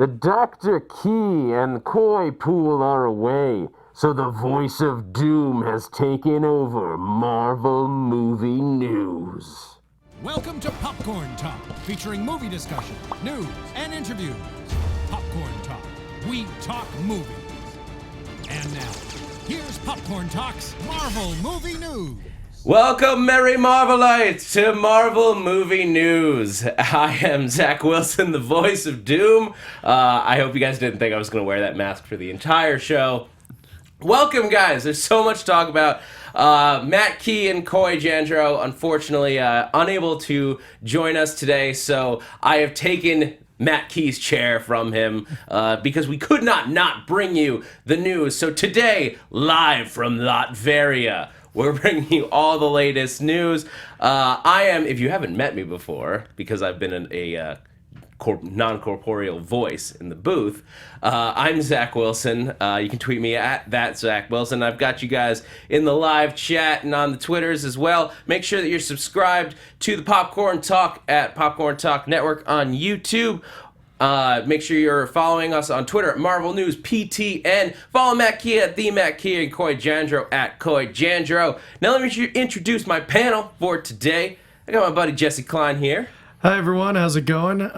The Dr. Key and Koi Pool are away, so the voice of doom has taken over Marvel Movie News. Welcome to Popcorn Talk, featuring movie discussion, news, and interviews. Popcorn Talk. We talk movies. And now, here's Popcorn Talk's Marvel Movie News. Welcome, Merry Marvelites, to Marvel Movie News. I am Zach Wilson, the voice of Doom. I hope you guys didn't think I was going to wear that mask for the entire show. Welcome, guys. There's so much to talk about. Matt Key and Coy Jandreau, unfortunately, unable to join us today, so I have taken Matt Key's chair from him because we could not bring you the news. So today, live from Latveria, we're bringing you all the latest news. I am, if you haven't met me before, because I've been a non-corporeal voice in the booth, I'm Zach Wilson. You can tweet me at that Zach Wilson. I've got you guys in the live chat and on the Twitters as well. Make sure that you're subscribed to the Popcorn Talk at Popcorn Talk Network on YouTube. Make sure you're following us on Twitter at Marvel News PTN. Follow Matt Key at the Matt Key and Coy Jandreau at Coy Jandreau. Now let me introduce my panel for today. I got my buddy Jesse Klein here. Hi everyone, how's it going?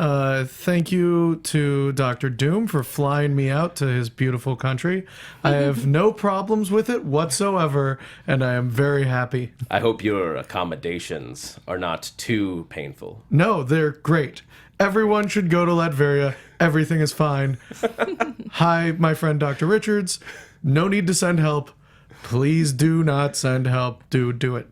Thank you to Dr. Doom for flying me out to his beautiful country. I have no problems with it whatsoever, and I am very happy. I hope your accommodations are not too painful. No, they're great. Everyone should go to Latveria. Everything is fine. Hi, my friend Dr. Richards. No need to send help. Please do not send help. Do it.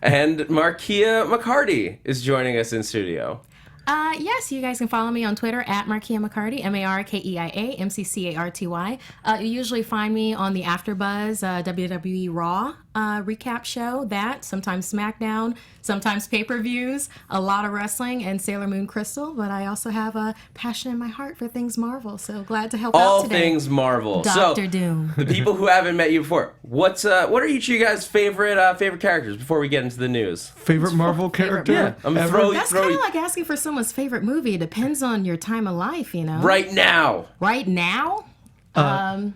And Markia McCarty is joining us in studio. Yes, you guys can follow me on Twitter at Markia McCarty, MarkiaMcCarty. You usually find me on the AfterBuzz WWE Raw recap show, sometimes SmackDown, sometimes pay-per-views, a lot of wrestling, and Sailor Moon Crystal, but I also have a passion in my heart for things Marvel, so glad to help out today. All things Marvel. Dr. Doom. The people who haven't met you before, what are each of you guys' favorite characters before we get into the news? Favorite Marvel character? Yeah, That's kind of like asking for someone's favorite movie. It depends on your time of life, you know? Right now?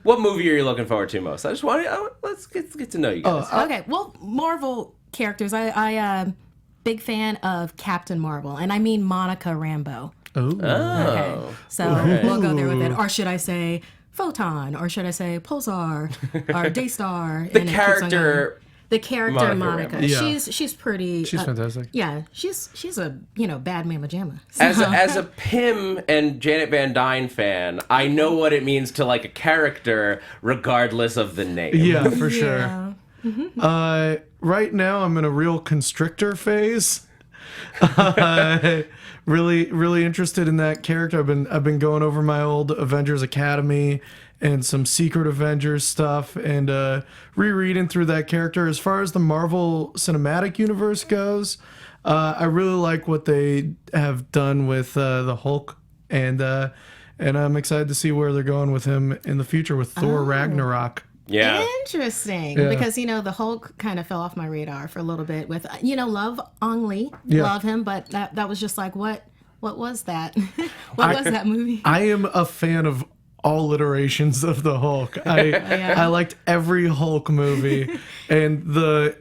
What movie are you looking forward to most? Let's get to know you guys. Okay, well, Marvel characters, I big fan of Captain Marvel, and I mean Monica Rambeau. Okay, so we'll go there with it. Or should I say Photon, or should I say Pulsar, or Daystar? The character Monica. Yeah. She's pretty. She's fantastic. Yeah, she's a bad mamma jamma. As a Pym and Janet Van Dyne fan, I know what it means to like a character regardless of the name. Yeah, for sure. Yeah. Right now, I'm in a real constrictor phase. Really interested in that character. I've been going over my old Avengers Academy and some Secret Avengers stuff, and rereading through that character. As far as the Marvel Cinematic Universe goes, I really like what they have done with the Hulk, and I'm excited to see where they're going with him in the future with Thor Ragnarok. Yeah. Interesting. Yeah. Because, the Hulk kind of fell off my radar for a little bit with, love Ong Lee. Yeah. Love him, but that was just like, what was that? What was that movie? I am a fan of all iterations of the Hulk. I liked every Hulk movie, and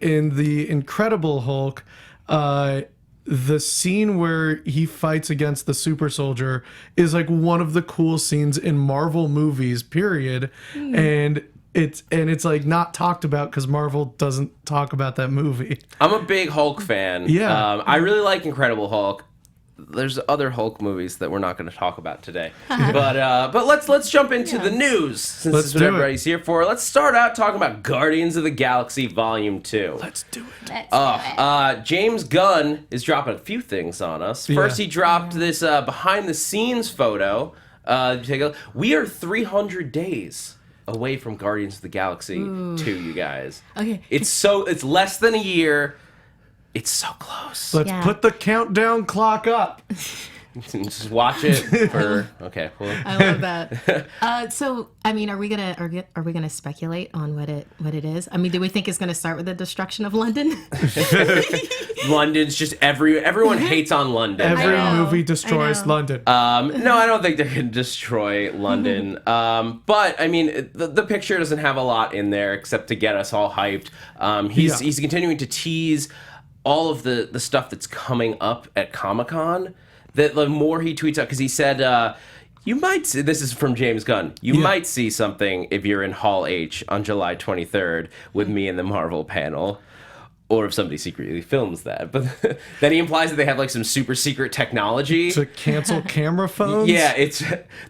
in the Incredible Hulk, the scene where he fights against the super soldier is like one of the cool scenes in Marvel movies, period. And it's like not talked about because Marvel doesn't talk about that movie. I'm a big Hulk fan. Yeah. I really like Incredible Hulk. There's other Hulk movies that we're not going to talk about today, but let's jump into the news since this is what everybody's here for. Let's start out talking about Guardians of the Galaxy Volume 2. Let's do it. James Gunn is dropping a few things on us. First, he dropped this behind the scenes photo. We are 300 days away from Guardians of the Galaxy 2, you guys. Okay. It's less than a year. It's so close. Let's put the countdown clock up. Just watch it for okay. Well. I love that. So, I mean, are we gonna speculate on what it is? I mean, do we think it's gonna start with the destruction of London? London's just everyone hates on London. Every know, movie I destroys know. London. No, I don't think they can destroy London. But I mean, the picture doesn't have a lot in there except to get us all hyped. He's continuing to tease all of the stuff that's coming up at Comic-Con. That the more he tweets out, because he said, you might see, this is from James Gunn, you might see something if you're in Hall H on July 23rd with me in the Marvel panel. Or if somebody secretly films that. But then he implies that they have like some super secret technology. To cancel camera phones? Yeah,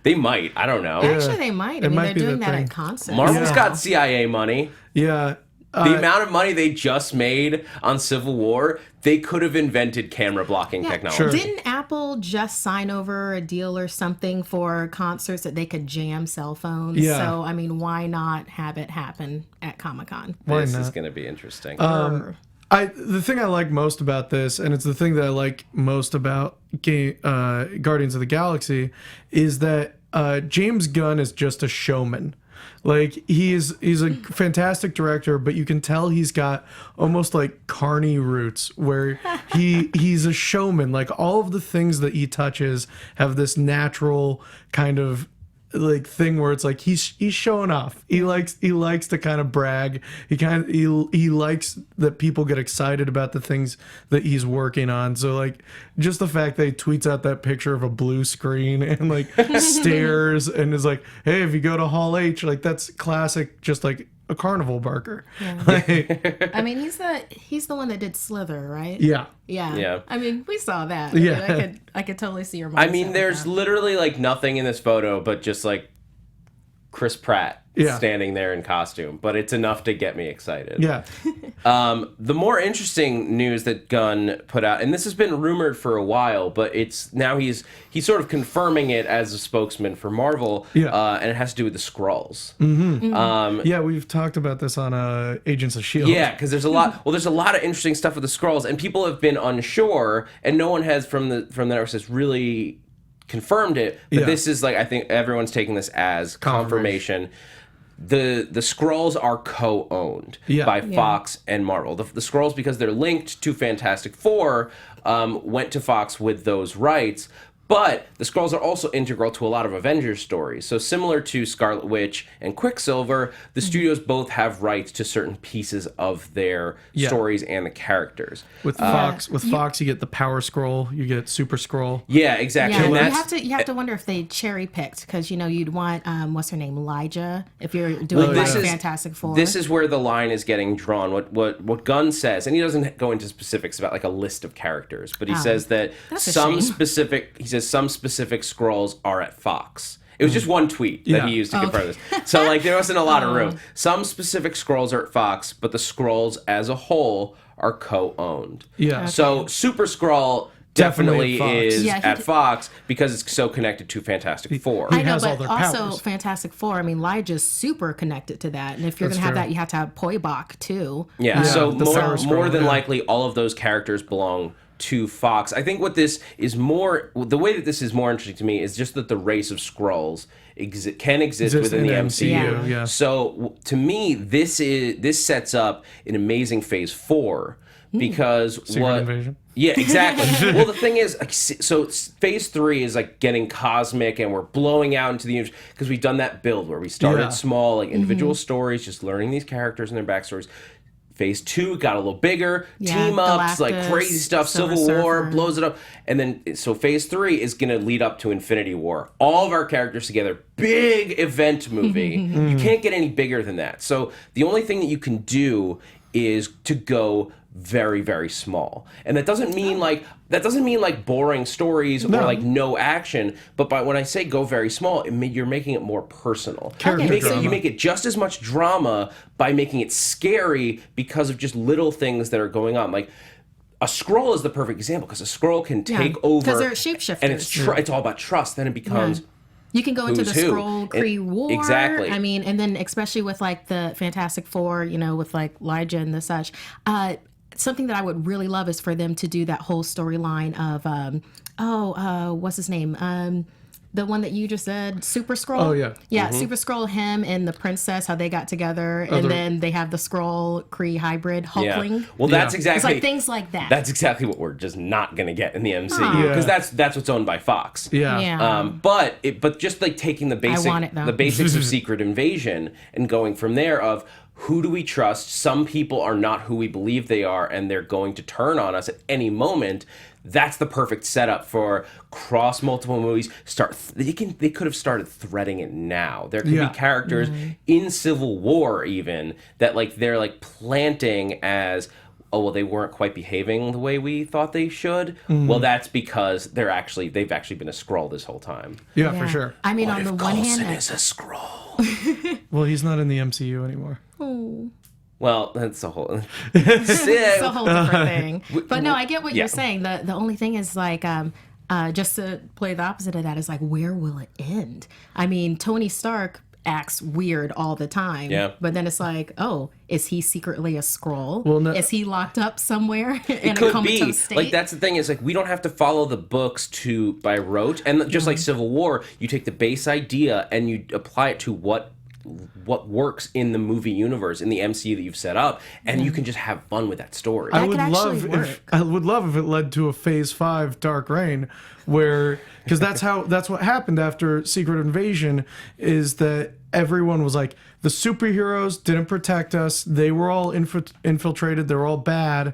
they might. I don't know. Actually, they might. I mean, might they're be doing the that thing. at concerts. Marvel's got CIA money. Yeah. The amount of money they just made on Civil War, they could have invented camera blocking technology. Sure. Didn't Apple just sign over a deal or something for concerts that they could jam cell phones? Yeah. So, I mean, why not have it happen at Comic-Con? This is not? going to be interesting. The thing I like most about this, and it's the thing that I like most about Guardians of the Galaxy, is that James Gunn is just a showman. Like he's a fantastic director, but you can tell he's got almost like Carney roots, where he's a showman. Like all of the things that he touches have this natural kind of like thing where it's like he's showing off. He likes to kind of brag. He likes that people get excited about the things that he's working on. So like just the fact that he tweets out that picture of a blue screen and like stares and is like, hey, if you go to Hall H, like that's classic, just like a carnival barker. Yeah. Like, I mean, he's the one that did Slither, right? yeah. Yeah. I mean, we saw that. Yeah. I mean, I could totally see your mindset. I mean, with there's that. literally like nothing in this photo but just like Chris Pratt standing there in costume, but it's enough to get me excited. Yeah. The more interesting news that Gunn put out, and this has been rumored for a while, but it's now he's sort of confirming it as a spokesman for Marvel, and it has to do with the Skrulls. Yeah, we've talked about this on Agents of S.H.I.E.L.D. Yeah, because there's a lot of interesting stuff with the Skrulls, and people have been unsure, and no one has from the network has really confirmed it. But this is like, I think everyone's taking this as confirmation. The Skrulls are co-owned by Fox and Marvel. The Skrulls, because they're linked to Fantastic Four, went to Fox with those rights. But the Skrulls are also integral to a lot of Avengers stories. So similar to Scarlet Witch and Quicksilver, the studios both have rights to certain pieces of their stories and the characters. With Fox, you get the Power Scroll, you get Super Scroll. Yeah, exactly. Yeah, And you have to wonder if they cherry picked, because you'd want what's her name, Elijah, if you're doing Fantastic Four. This is where the line is getting drawn. What Gunn says, and he doesn't go into specifics about like a list of characters, but he says that some specific Skrulls are at Fox. It was just one tweet that he used to confirm this. So like there wasn't a lot of room. Some specific Skrulls are at Fox, but the Skrulls as a whole are co-owned. Yeah. Okay. So Super Skrull definitely is at Fox because it's so connected to Fantastic Four. I know, has all but their also powers. Fantastic Four, I mean, Elijah's super connected to that. And if you're going to have that, you have to have Poibok, too. Yeah, so the Power Scroll, more than likely, all of those characters belong to Fox. I think what this is the way that this is more interesting to me is just that the race of Skrulls can exist within the MCU. Yeah. So to me, this sets up an amazing Phase 4 because Secret Invasion. Yeah, exactly. Well, the thing is, so Phase 3 is like getting cosmic, and we're blowing out into the universe because we've done that build where we started small, like individual stories, just learning these characters and their backstories. Phase 2 got a little bigger, team ups, like crazy stuff, Civil War, blows it up. And then, so Phase 3 is going to lead up to Infinity War. All of our characters together, big event movie. You can't get any bigger than that. So the only thing that you can do is to go very, very small. And that doesn't mean like boring stories or like no action, but when I say go very small, you're making it more personal. You make it just as much drama by making it scary because of just little things that are going on. Like a Skrull is the perfect example because a Skrull can take over because they're shapeshifters, and it's all about trust. Then it becomes you can go into the Skrull Kree War. Exactly. I mean, and then especially with like the Fantastic Four, with like Elijah and the such. something that I would really love is for them to do that whole storyline of what's his name? The one that you just said, Super Skrull. Oh, yeah. Yeah, Super Skrull, him and the princess, how they got together, and then they have the Skrull Kree hybrid Hulkling. Well, that's It's exactly like things like that. that's exactly what we're just not gonna get in the MCU because that's what's owned by Fox. Yeah. But just like taking the want it, though. the basics of Secret Invasion and going from there of who do we trust? Some people are not who we believe they are, and they're going to turn on us at any moment. That's the perfect setup for cross multiple movies. They could have started threading it now. There could be characters in Civil War even that like they're like planting as, oh well, they weren't quite behaving the way we thought they should. Well, that's because they've actually been a Skrull this whole time. Yeah, for sure. I mean, on the one hand, is a Skrull. Well, he's not in the MCU anymore. Well, that's a whole. it's a whole different thing. But no, I get what you're saying. The only thing is like, just to play the opposite of that is like, where will it end? I mean, Tony Stark acts weird all the time. Yeah. But then it's like, oh, is he secretly a Skrull? Well, no, is he locked up somewhere in It a could comatose be. state? Like that's the thing is like we don't have to follow the books by rote, and just like Civil War, you take the base idea and you apply it to what works in the movie universe in the MCU that you've set up, and you can just have fun with that story. That could actually work. I would love if it led to a Phase 5 Dark Reign, where because that's what happened after Secret Invasion, is that everyone was like, the superheroes didn't protect us, they were all infiltrated, they were all bad.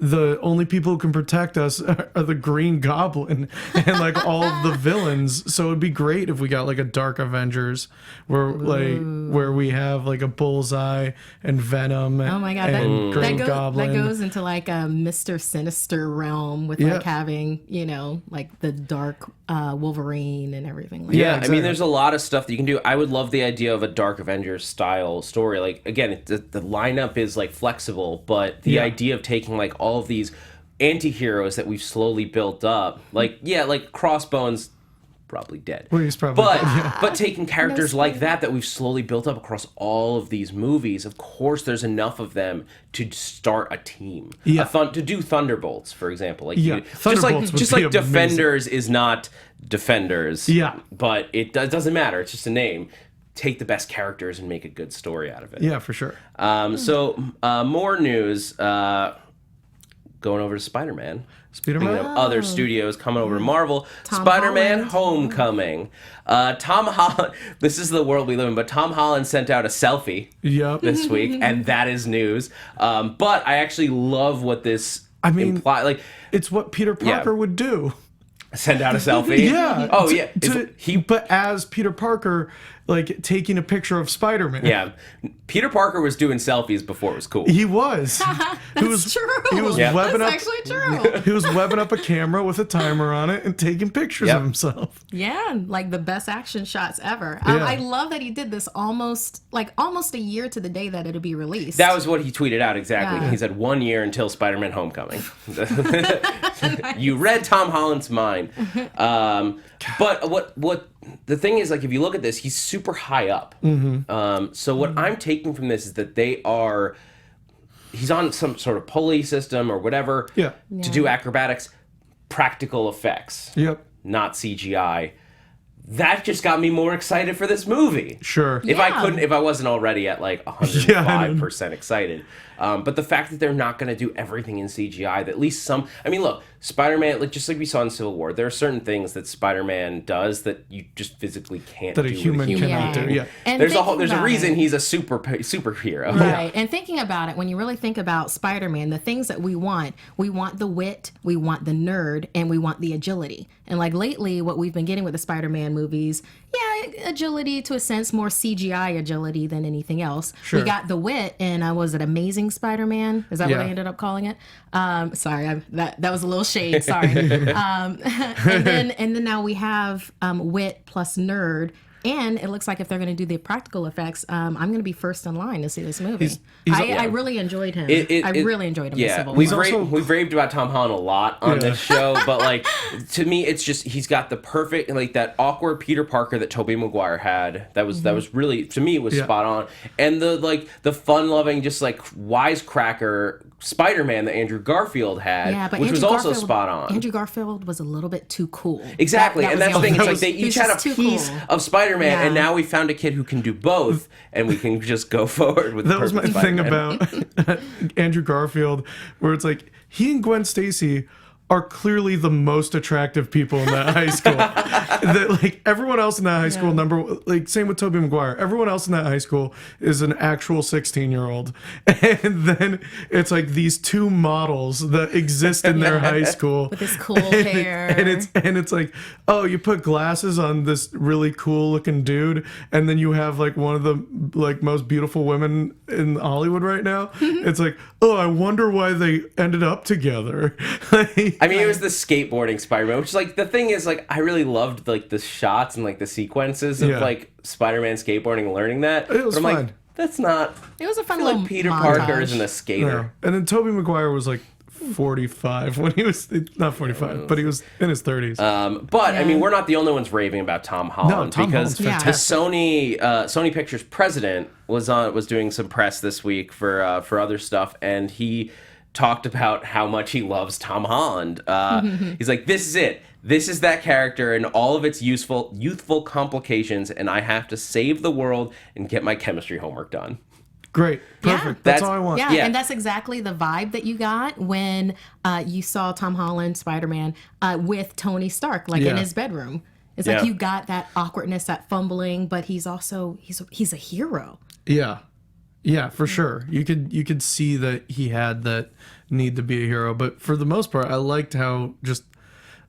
The only people who can protect us are the Green Goblin and like all of the villains. So it'd be great if we got like a Dark Avengers where we have like a Bullseye and Venom. Oh my god, and Green Goblin. That goes into like a Mr. Sinister realm with like having, like the dark Wolverine and everything like Yeah, that. I mean, there's a lot of stuff that you can do. I would love the idea of a Dark Avengers style story. Like, again, the lineup is like flexible, but the idea of taking like all of these anti-heroes that we've slowly built up, like Crossbones probably dead. Well, he's probably dead, but taking characters like that we've slowly built up across all of these movies, of course there's enough of them to start a team. Yeah. To do Thunderbolts, for example. Like Thunderbolts just would like be Defenders is not Defenders. Yeah. But it doesn't matter. It's just a name. Take the best characters and make a good story out of it. Yeah, for sure. So more news. Going over to Spider-Man. Speaking of other studios coming over to Marvel, Spider-Man Homecoming. Tom Holland, this is the world we live in, but Tom Holland sent out a selfie this week, and that is news. But I actually love what this implies. Like, it's what Peter Parker would do. Send out a selfie? Yeah. Oh, yeah. But as Peter Parker, like, taking a picture of Spider-Man. Yeah. Peter Parker was doing selfies before it was cool. He was. That's true. He was webbing That's up, actually true. He was webbing up a camera with a timer on it and taking pictures of himself. Yeah, like the best action shots ever. Yeah. I love that he did this almost a year to the day that it'll be released. That was what he tweeted out exactly. Yeah. He said 1 year until Spider-Man Homecoming. You read Tom Holland's mind. But what the thing is, like, if you look at this, he's super high up. So what I'm taking from this is that he's on some sort of pulley system or whatever to do acrobatics, practical effects, not CGI. That just got me more excited for this movie. Sure. If I wasn't already at like 105% excited. But the fact that they're not going to do everything in CGI, that at least some, I mean, look, Spider-Man, like just like we saw in Civil War, there are certain things that Spider-Man does that you just physically can't do that a with human cannot do. Yeah. And there's a reason he's a superhero. Right. And thinking about it, when you really think about Spider-Man, the things that we want the wit, we want the nerd, and we want the agility. And like lately, what we've been getting with the Spider-Man movies, agility to a sense, more CGI agility than anything else. Sure. We got the wit, and was it Amazing Spider-Man? Is that what I ended up calling it? Sorry, that was a little shade. Sorry. And then now we have wit plus nerd. And it looks like if they're going to do the practical effects, I'm going to be first in line to see this movie. He's- I really enjoyed him. I really enjoyed him in Yeah, Civil we've War. we've raved about Tom Holland a lot on this show, but like to me, it's just he's got the perfect like that awkward Peter Parker that Tobey Maguire had. That was really, to me, it was spot on, and the fun loving just like wisecracker Spider-Man that Andrew Garfield had, which was also spot on. Andrew Garfield was a little bit too cool. Exactly, and that's the thing. It's like they he each was had a just too piece cool. of Spider-Man, and Yeah. now we found a kid who can do both, and we can just go forward with. That was my perfect thing Spider-Man. about Andrew Garfield, where it's like he and Gwen Stacy are clearly the most attractive people in that high school. That like everyone else in that high school, same with Tobey Maguire. Everyone else in that high school is an actual 16-year-old, and then it's like these two models that exist in their high school With his cool hair. and it's like, oh, you put glasses on this really cool looking dude, and then you have like one of the like most beautiful women in Hollywood right now. It's like, oh, I wonder why they ended up together. I mean, it was the skateboarding Spider-Man, which is like the thing is like I really loved like the shots and like the sequences of like Spider-Man skateboarding and learning that. It was but I'm fun. like, that's not. It was a fun I feel little like Peter montage. Parker isn't a skater. No. And then Tobey Maguire was like 45 when he was not 45, but he was in his 30s. But I mean, we're not the only ones raving about Tom Holland Tom because Holland's the fantastic. Sony Pictures president was doing some press this week for other stuff, and he talked about how much he loves Tom Holland. He's like, this is it. This is that character and all of its youthful complications, and I have to save the world and get my chemistry homework done. Great. Perfect. That's all I want. Yeah, Yeah. and that's exactly the vibe that you got when you saw Tom Holland, Spider-Man, with Tony Stark, like in his bedroom. It's like you got that awkwardness, that fumbling, but he's also he's a hero. Yeah. Yeah, for sure. You could see that he had that need to be a hero, but for the most part, I liked how just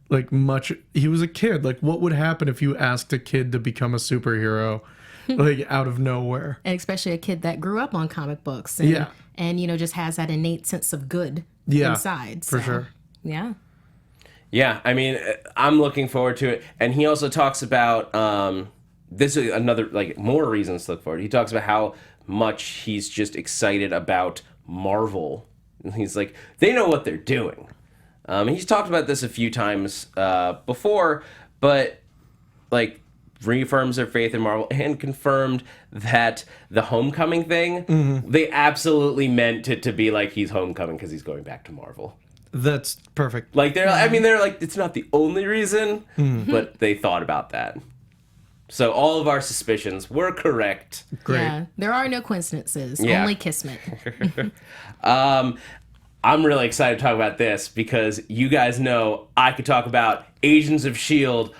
like much he was a kid. Like, what would happen if you asked a kid to become a superhero, like out of nowhere? And especially a kid that grew up on comic books and, and just has that innate sense of good inside. For sure. Yeah. Yeah, I mean, I'm looking forward to it. And he also talks about this is another like more reasons to look forward. He talks about how much he's just excited about Marvel. And he's like, they know what they're doing. He's talked about this a few times before, but like reaffirms their faith in Marvel and confirmed that the Homecoming thing, they absolutely meant it to be like he's Homecoming because he's going back to Marvel. That's perfect. Like they're like, it's not the only reason, but they thought about that. So all of our suspicions were correct. Great. Yeah. There are no coincidences, Yeah. only kismet. I'm really excited to talk about this because you guys know I could talk about Agents of S.H.I.E.L.D.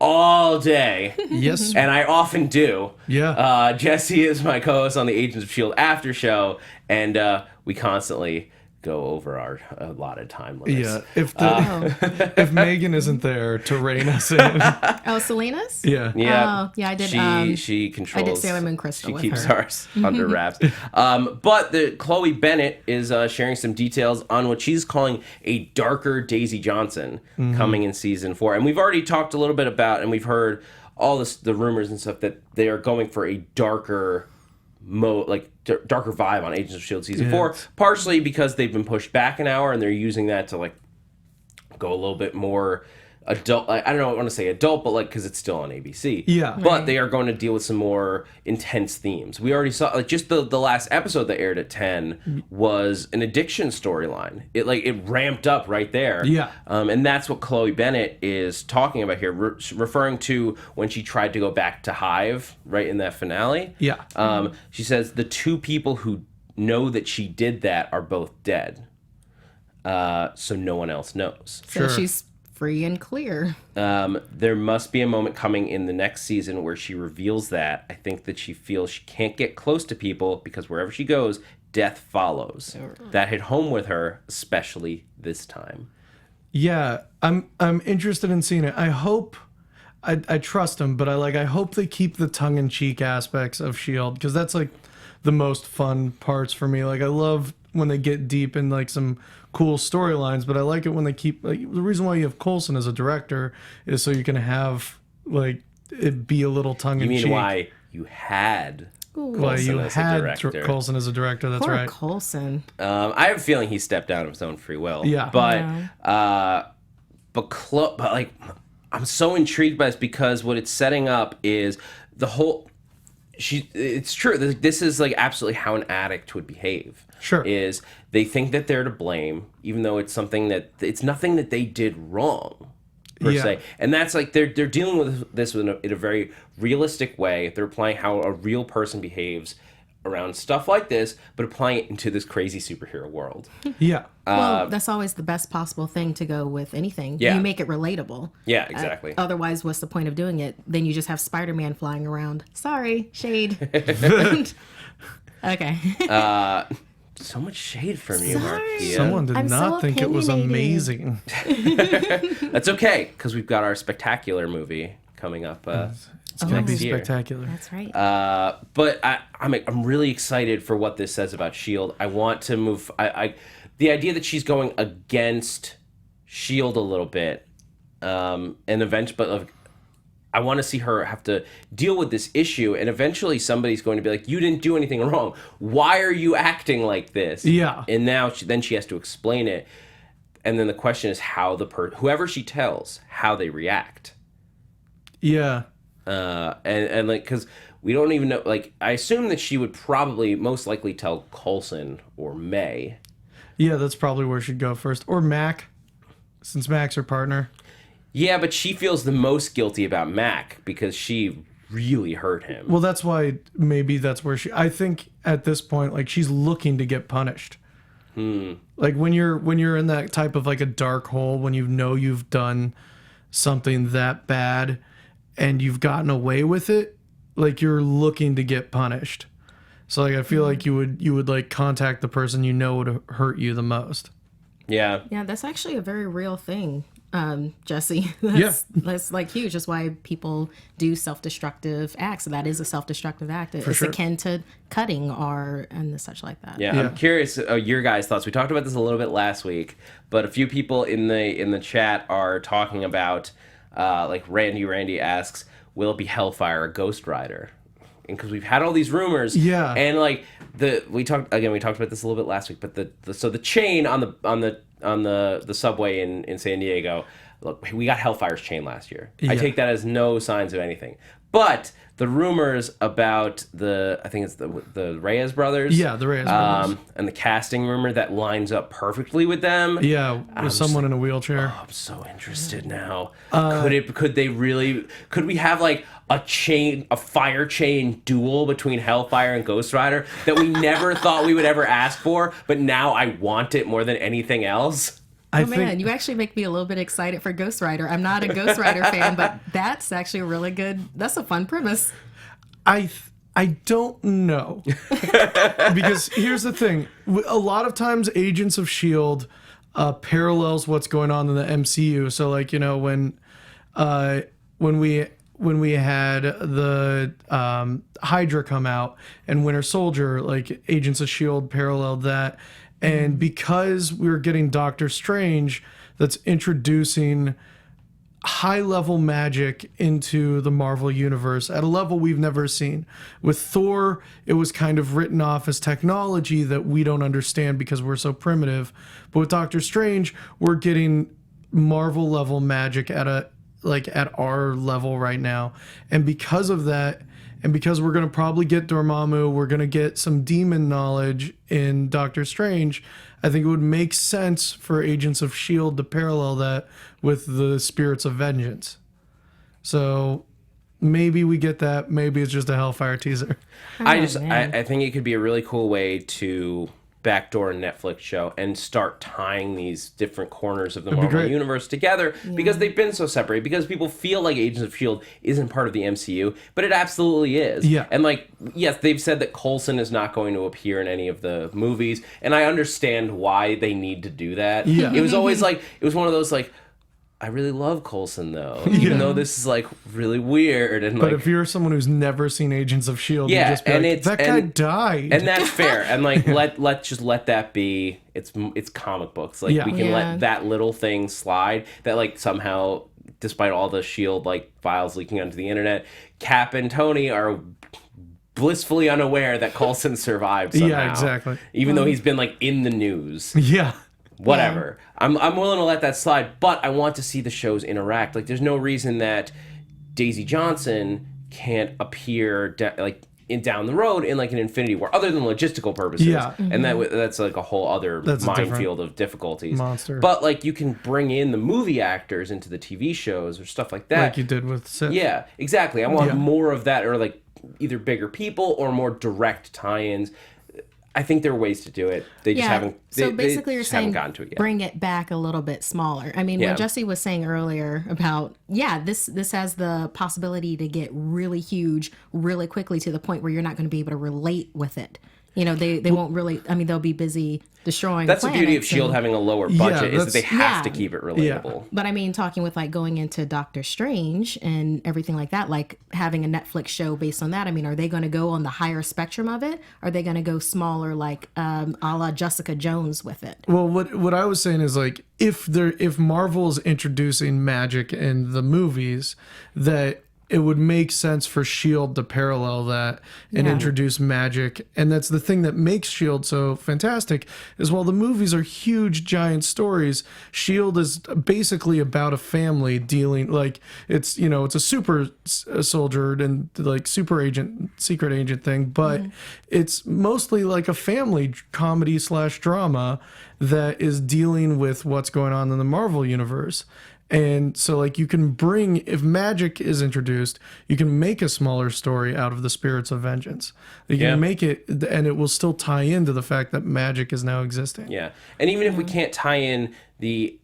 all day. Yes. And I often do. Yeah. Jesse is my co-host on the Agents of S.H.I.E.L.D. after show, and we constantly go over our allotted time limits. Yeah. If Megan isn't there to rein us in. Oh, Selena's? Yeah. Yeah. Oh, yeah, I did, She controls. I did Sailor Moon Crystal She with keeps her. ours under wraps. But Chloe Bennett is sharing some details on what she's calling a darker Daisy Johnson coming in season 4, and we've already talked a little bit about, and we've heard all the rumors and stuff that they are going for a darker darker vibe on Agents of S.H.I.E.L.D. season 4, partially because they've been pushed back an hour and they're using that to like go a little bit more adult. I don't know, I want to say adult, but like because it's still on ABC. Yeah. But they are going to deal with some more intense themes. We already saw like just the last episode that aired at 10 was an addiction storyline. It ramped up right there. Yeah. And that's what Chloe Bennett is talking about here, referring to when she tried to go back to Hive right in that finale. Yeah. She says the two people who know that she did that are both dead. So no one else knows. So she's free and clear. There must be a moment coming in the next season where she reveals that. I think that she feels she can't get close to people because wherever she goes, death follows. That hit home with her, especially this time. Yeah, I'm interested in seeing it. I hope I trust them, but I hope they keep the tongue-in-cheek aspects of S.H.I.E.L.D. because that's like the most fun parts for me. Like I love when they get deep in like some cool storylines, but I like it when they keep like the reason why you have Coulson as a director is so you can have like it be a little tongue You in cheek. mean why you had Why Coulson you as a had director. Coulson as a director? That's Poor right. Coulson. I have a feeling he stepped down of his own free will. Yeah. But like, I'm so intrigued by this because what it's setting up is the whole. It's true. This is like absolutely how an addict would behave. Sure. Is they think that they're to blame, even though it's something that it's nothing that they did wrong, per Yeah. se. And that's like they're dealing with this in a very realistic way. They're applying how a real person behaves around stuff like this, but applying it into this crazy superhero world. Yeah. Well, that's always the best possible thing to go with anything. Yeah. You make it relatable. Yeah, exactly. Otherwise, what's the point of doing it? Then you just have Spider-Man flying around. Sorry, shade. Okay. So much shade from you, Markia. Someone did I'm not so think it was opinionated. amazing. That's okay, because we've got our spectacular movie coming up It's gonna be next year. spectacular. That's right. But I'm really excited for what this says about Shield. I want to move. The idea that she's going against Shield a little bit, and eventually, I want to see her have to deal with this issue, and eventually somebody's going to be like, "You didn't do anything wrong. Why are you acting like this?" Yeah. And now she has to explain it, and then the question is how whoever she tells, how they react. Yeah. And like, because we don't even know, like, I assume that she would probably most likely tell Coulson or May. Yeah, that's probably where she'd go first. Or Mac, since Mac's her partner. Yeah, but she feels the most guilty about Mac because she really hurt him. Well, that's why maybe that's where I think at this point, like, she's looking to get punished. Like when you're in that type of like a dark hole, when you know you've done something that bad and you've gotten away with it, like you're looking to get punished. So like I feel like you would like contact the person you know would hurt you the most. Yeah. Yeah, that's actually a very real thing, Jesse. Yeah. That's like huge. That's why people do self-destructive acts. That is a self-destructive act. It's sure. akin to cutting and such like that. Yeah, I'm curious your guys' thoughts. We talked about this a little bit last week, but a few people in the chat are talking about, like Randy asks, will it be Hellfire or Ghost Rider? And because we've had all these rumors, and like we talked about this a little bit last week, but the chain on the subway in San Diego, look, we got Hellfire's chain last year. I take that as no signs of anything. But the rumors about I think it's the Reyes brothers. Yeah, the Reyes brothers. And the casting rumor that lines up perfectly with them. Yeah, with someone in a wheelchair. I'm so interested now. Could we have like a fire chain duel between Hellfire and Ghost Rider that we never thought we would ever ask for, but now I want it more than anything else? Man, you actually make me a little bit excited for Ghost Rider. I'm not a Ghost Rider fan, but that's actually a really good. That's a fun premise. I don't know. Because here's the thing. A lot of times Agents of S.H.I.E.L.D. Parallels what's going on in the MCU. So like, you know, when we had the Hydra come out and Winter Soldier, like Agents of S.H.I.E.L.D. paralleled that. And because we were getting Doctor Strange that's introducing high-level magic into the Marvel Universe at a level we've never seen. With Thor, it was kind of written off as technology that we don't understand because we're so primitive. But with Doctor Strange, we're getting Marvel-level magic at our level right now. And because of that, and because we're going to probably get Dormammu, we're going to get some demon knowledge in Doctor Strange, I think it would make sense for Agents of S.H.I.E.L.D. to parallel that with the Spirits of Vengeance. So maybe we get that. Maybe it's just a Hellfire teaser. I think it could be a really cool way to backdoor a Netflix show and start tying these different corners of the Marvel universe together because they've been so separated, because people feel like Agents of S.H.I.E.L.D. isn't part of the MCU, but it absolutely is. Yeah. And like, yes, they've said that Coulson is not going to appear in any of the movies, and I understand why they need to do that. Yeah. It was always like, it was one of those like, I really love Coulson though, even though this is like really weird. And but like, if you're someone who's never seen Agents of S.H.I.E.L.D., you just be and like, that guy died. and that's fair. And like, let that be. It's comic books. Like we can let that little thing slide that like somehow despite all the Shield like files leaking onto the internet, Cap and Tony are blissfully unaware that Coulson survived somehow. Yeah, exactly. Even though he's been like in the news. Yeah. Whatever. I'm willing to let that slide, but I want to see the shows interact. Like, there's no reason that Daisy Johnson can't appear down the road in like an Infinity War, other than logistical purposes. Yeah. And that's like a whole other minefield of difficulties. Monster. But like, you can bring in the movie actors into the TV shows or stuff like that. Like you did with Sith. Yeah, exactly. I want more of that, or like either bigger people or more direct tie-ins. I think there are ways to do it. They just haven't. So basically, you're saying gotten to it yet. Bring it back a little bit smaller. I mean, what Jesse was saying earlier about this has the possibility to get really huge really quickly to the point where you're not going to be able to relate with it. You know, they won't really. I mean, they'll be busy destroying. That's the beauty of Shield having a lower budget, is that they have to keep it relatable. But I mean, talking with like going into Doctor Strange and everything like that, like having a Netflix show based on that. I mean, are they going to go on the higher spectrum of it? Are they going to go smaller, like a la Jessica Jones with it? Well, what I was saying is like if Marvel's introducing magic in the movies, that it would make sense for S.H.I.E.L.D. to parallel that and introduce magic. And that's the thing that makes S.H.I.E.L.D. so fantastic, is while the movies are huge, giant stories, S.H.I.E.L.D. is basically about a family dealing, like, it's, you know, it's a super soldier and like super agent, secret agent thing, but it's mostly like a family comedy / drama that is dealing with what's going on in the Marvel universe. And so, like, you can bring, if magic is introduced, you can make a smaller story out of the Spirits of Vengeance. You can make it, and it will still tie into the fact that magic is now existing. Yeah, and even if we can't tie in the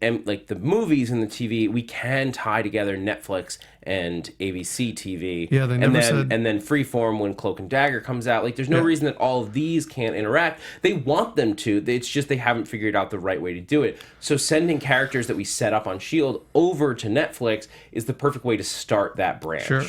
movies and the TV, we can tie together Netflix and ABC TV. Yeah, they never said. And then Freeform when Cloak and Dagger comes out. Like, there's no reason that all of these can't interact. They want them to. It's just they haven't figured out the right way to do it. So sending characters that we set up on S.H.I.E.L.D. over to Netflix is the perfect way to start that branch. Sure.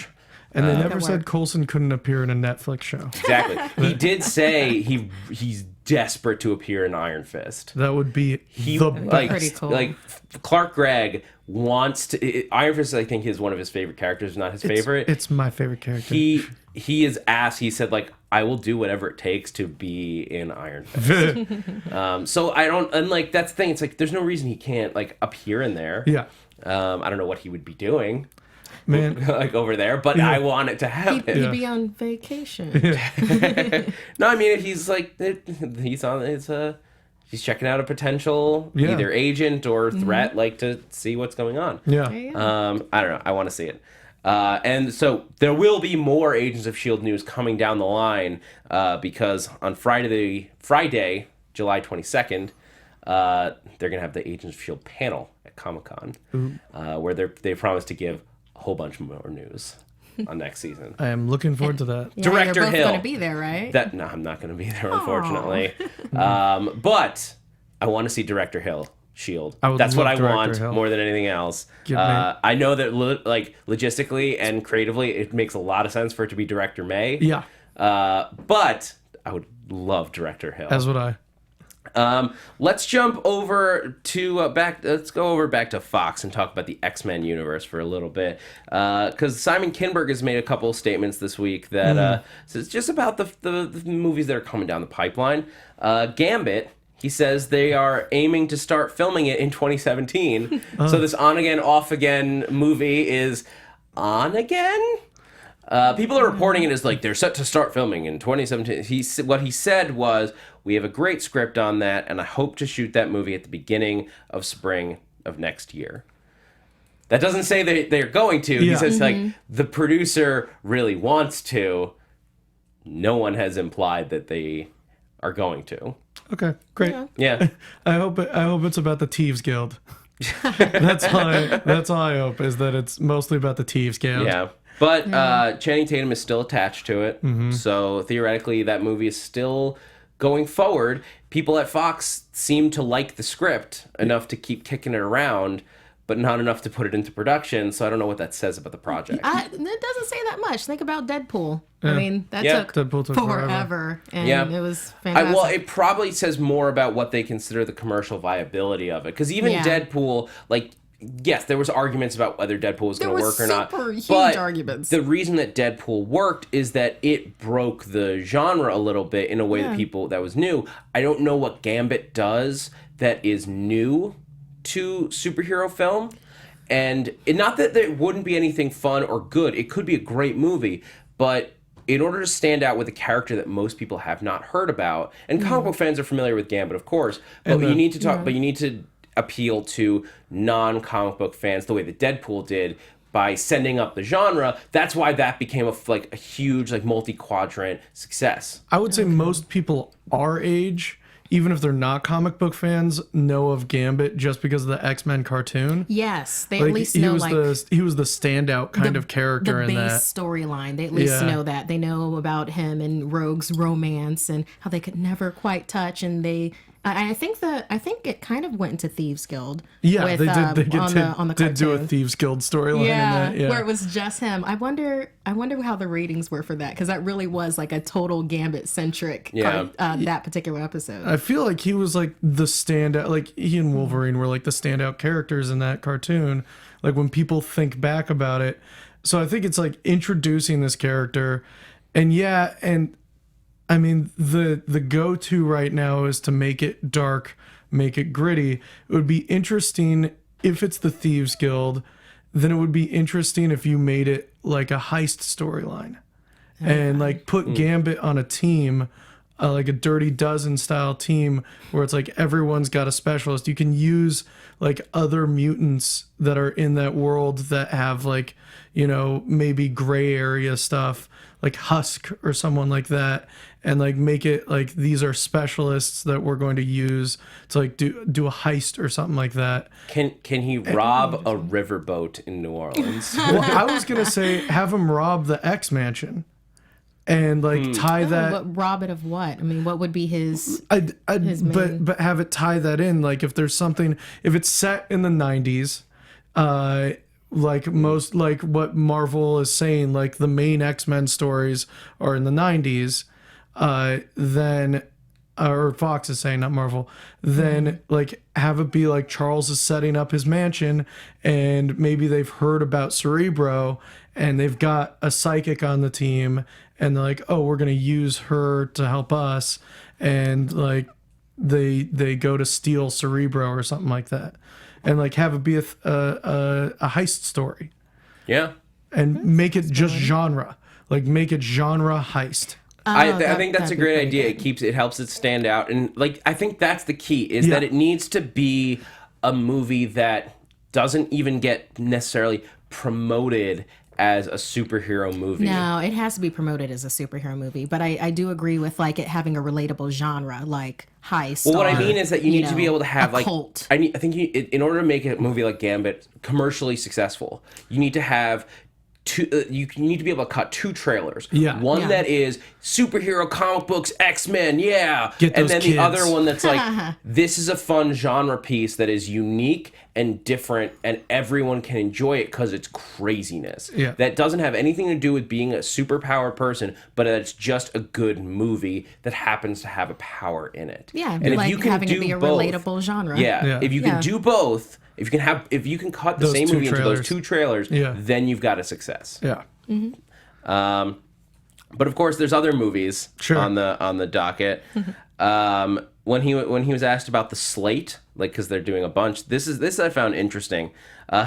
And they never said Coulson couldn't appear in a Netflix show. Exactly. He did say he's desperate to appear in Iron Fist. That would be the best. Pretty cool. Like, Clark Gregg wants to... Iron Fist, I think, is one of his favorite characters, not his favorite. It's my favorite character. He is asked, he said, like, I will do whatever it takes to be in Iron Fist. So I don't... And, like, that's the thing. It's like, there's no reason he can't, like, appear in there. Yeah. I don't know what he would be doing. Man. Like, over there, but I want it to happen. He'd be on vacation. No, I mean, if he's like, he's checking out a potential either agent or threat, like, to see what's going on. Yeah. I don't know. I want to see it. And so there will be more Agents of S.H.I.E.L.D. news coming down the line, because on Friday, July 22nd, they're going to have the Agents of S.H.I.E.L.D. panel at Comic-Con, where they promised to give a whole bunch more news on next season. I am looking forward to that. Yeah, Director you're both Hill. going to be there, right? No, I'm not going to be there, unfortunately. But I want to see Director Hill, S.H.I.E.L.D. That's what I Director want Hill. more than anything else. I know that logistically and creatively, it makes a lot of sense for it to be Director May. Yeah. But I would love Director Hill. As would I. Let's jump over to let's go over back to Fox and talk about the X-Men universe for a little bit, because Simon Kinberg has made a couple of statements this week that says just about the movies that are coming down the pipeline. Gambit, he says they are aiming to start filming it in 2017. So this on again, off again movie is on again. People are reporting it as like they're set to start filming in 2017. What he said was, we have a great script on that, and I hope to shoot that movie at the beginning of spring of next year. That doesn't say they're going to. He says like the producer really wants to. No one has implied that they are going to. Okay, great. Yeah. I hope it's about the Thieves Guild. That's all I hope, is that it's mostly about the Thieves Guild. Yeah. But Channing Tatum is still attached to it. So theoretically, that movie is still going forward. People at Fox seem to like the script enough to keep kicking it around, but not enough to put it into production. So I don't know what that says about the project. It doesn't say that much. Think about Deadpool. I mean, that Deadpool took forever. And it was fantastic. Well, it probably says more about what they consider the commercial viability of it. Because even Deadpool, like, yes, there was arguments about whether Deadpool was going to work or not. Super huge But arguments. the reason that Deadpool worked is that it broke the genre a little bit in a way that was new. I don't know what Gambit does that is new to superhero film. And not that there wouldn't be anything fun or good. It could be a great movie, but in order to stand out with a character that most people have not heard about, and comic book fans are familiar with Gambit, of course, but you need to talk. But you need to appeal to non-comic book fans the way that Deadpool did by sending up the genre. That's why that became a huge multi-quadrant success. I would say most people our age, even if they're not comic book fans, know of Gambit just because of the X-Men cartoon. Yes, they at least know he was the standout kind of character in that storyline. They at least know that. They know about him and Rogue's romance and how they could never quite touch. And I think it kind of went into Thieves Guild. Yeah, with, they did. on the did do a cartoon. Thieves Guild storyline in that. Yeah, where it was just him. I wonder how the ratings were for that, because that really was like a total Gambit centric. That particular episode. I feel like he was like the standout. Like he and Wolverine were like the standout characters in that cartoon. Like when people think back about it. So I think it's like introducing this character, and I mean, the go-to right now is to make it dark, make it gritty. It would be interesting if it's the Thieves Guild, then it would be interesting if you made it like a heist storyline. And like put Gambit on a team, like a Dirty Dozen style team where it's like everyone's got a specialist. You can use like other mutants that are in that world that have like, maybe gray area stuff, like Husk or someone like that, and like make it like these are specialists that we're going to use to like do a heist or something like that. Can he rob a riverboat in New Orleans? Well, I was gonna say have him rob the X Mansion, and like tie that. But rob it of what? I mean, what would be his? But have it tie that in. Like if there's something, if it's set in the 90s, like what Marvel is saying, like the main X-Men stories are in the 90s, then or Fox is saying, not Marvel, then like have it be like Charles is setting up his mansion and maybe they've heard about Cerebro and they've got a psychic on the team and they're like, oh, we're going to use her to help us. And like they go to steal Cerebro or something like that. And like have it be a heist story. Yeah. And make it just genre. Like make it genre heist. I think that's a great idea. It helps it stand out, and like I think that's the key is that it needs to be a movie that doesn't even get necessarily promoted as a superhero movie. No, it has to be promoted as a superhero movie. But I do agree with like it having a relatable genre, like heist. Well, what I mean is that you need to be able to have like cult. I think in order to make a movie like Gambit commercially successful, you need to have you need to be able to cut two trailers. Yeah. One that is superhero comic books, X-Men, Get and those then kids. the other one that's like, this is a fun genre piece that is unique and different, and everyone can enjoy it because it's craziness. Yeah. That doesn't have anything to do with being a superpowered person, but it's just a good movie that happens to have a power in it. Yeah, and like if you can having do it be a both, relatable genre. Yeah, if you can do both. If you can cut the Those same two movie into those trailers. two trailers, then you've got a success. Yeah. But of course, there's other movies on the docket. When he was asked about the slate, like because they're doing a bunch, this I found interesting.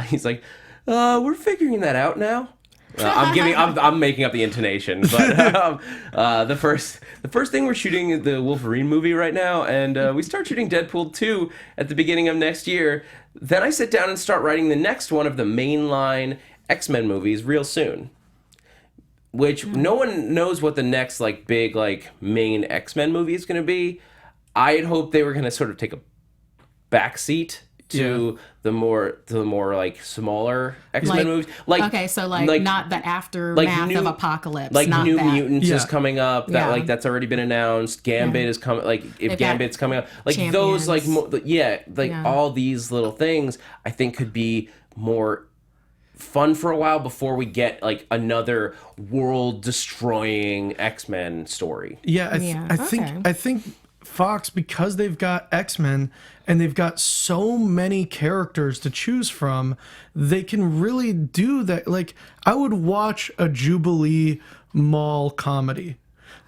He's like, "We're figuring that out now." I'm making up the intonation, but the first thing we're shooting is the Wolverine movie right now, and we start shooting Deadpool 2 at the beginning of next year. Then I sit down and start writing the next one of the mainline X-Men movies real soon. Which no one knows what the next like big like main X-Men movie is going to be. I had hoped they were going to sort of take a backseat to the more like smaller X-Men movies. Like okay, so like not the aftermath of Apocalypse. Like not New that. Mutants is coming up. That like that's already been announced. Gambit is coming. Like if They've Gambit's got coming up, like Champions. those like all these little things I think could be more fun for a while before we get like another world destroying X-Men story. I think Fox, because they've got X-Men and they've got so many characters to choose from, they can really do that. Like, I would watch a Jubilee mall comedy.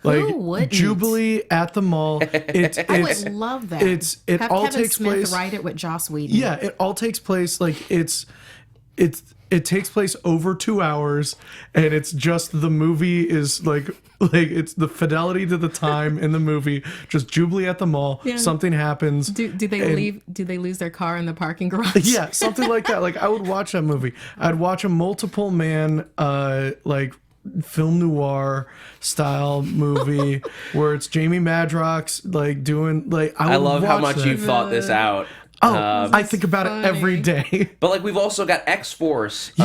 Like, Who wouldn't? Jubilee at the mall. I would love that. It Have all Kevin takes Smith place. write it with Joss Whedon. Yeah, it all takes place like it takes place over 2 hours, and it's just the movie is like it's the fidelity to the time in the movie. Just Jubilee at the mall. Yeah. Something happens. Do they leave? Do they lose their car in the parking garage? Yeah, something like that. Like, I would watch that movie. I'd watch a multiple man like film noir style movie where it's Jamie Madrox like doing like I would love how watch much that. you thought this out. I think about it every day. But like we've also got X-Force in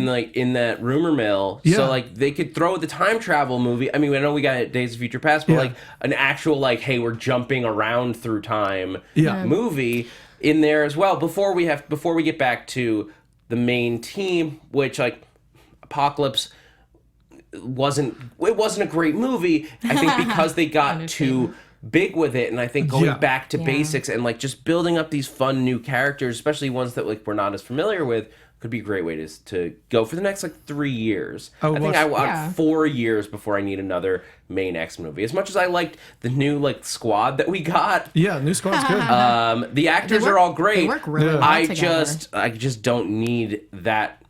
that rumor mill. Yeah. So like they could throw the time travel movie. I mean, I know we got Days of Future Past, but Yeah. like an actual like, hey, we're jumping around through time Yeah. movie in there as well. Before we get back to the main team, which like Apocalypse wasn't a great movie. I think because they got too big with it, and I think going back to basics and like just building up these fun new characters, especially ones that like we're not as familiar with, could be a great way to go for the next like 3 years. I think I want 4 years before I need another main X movie. As much as I liked the new like squad that we got, Yeah, new squad's good. the actors are all great. They work really well I together. just don't need that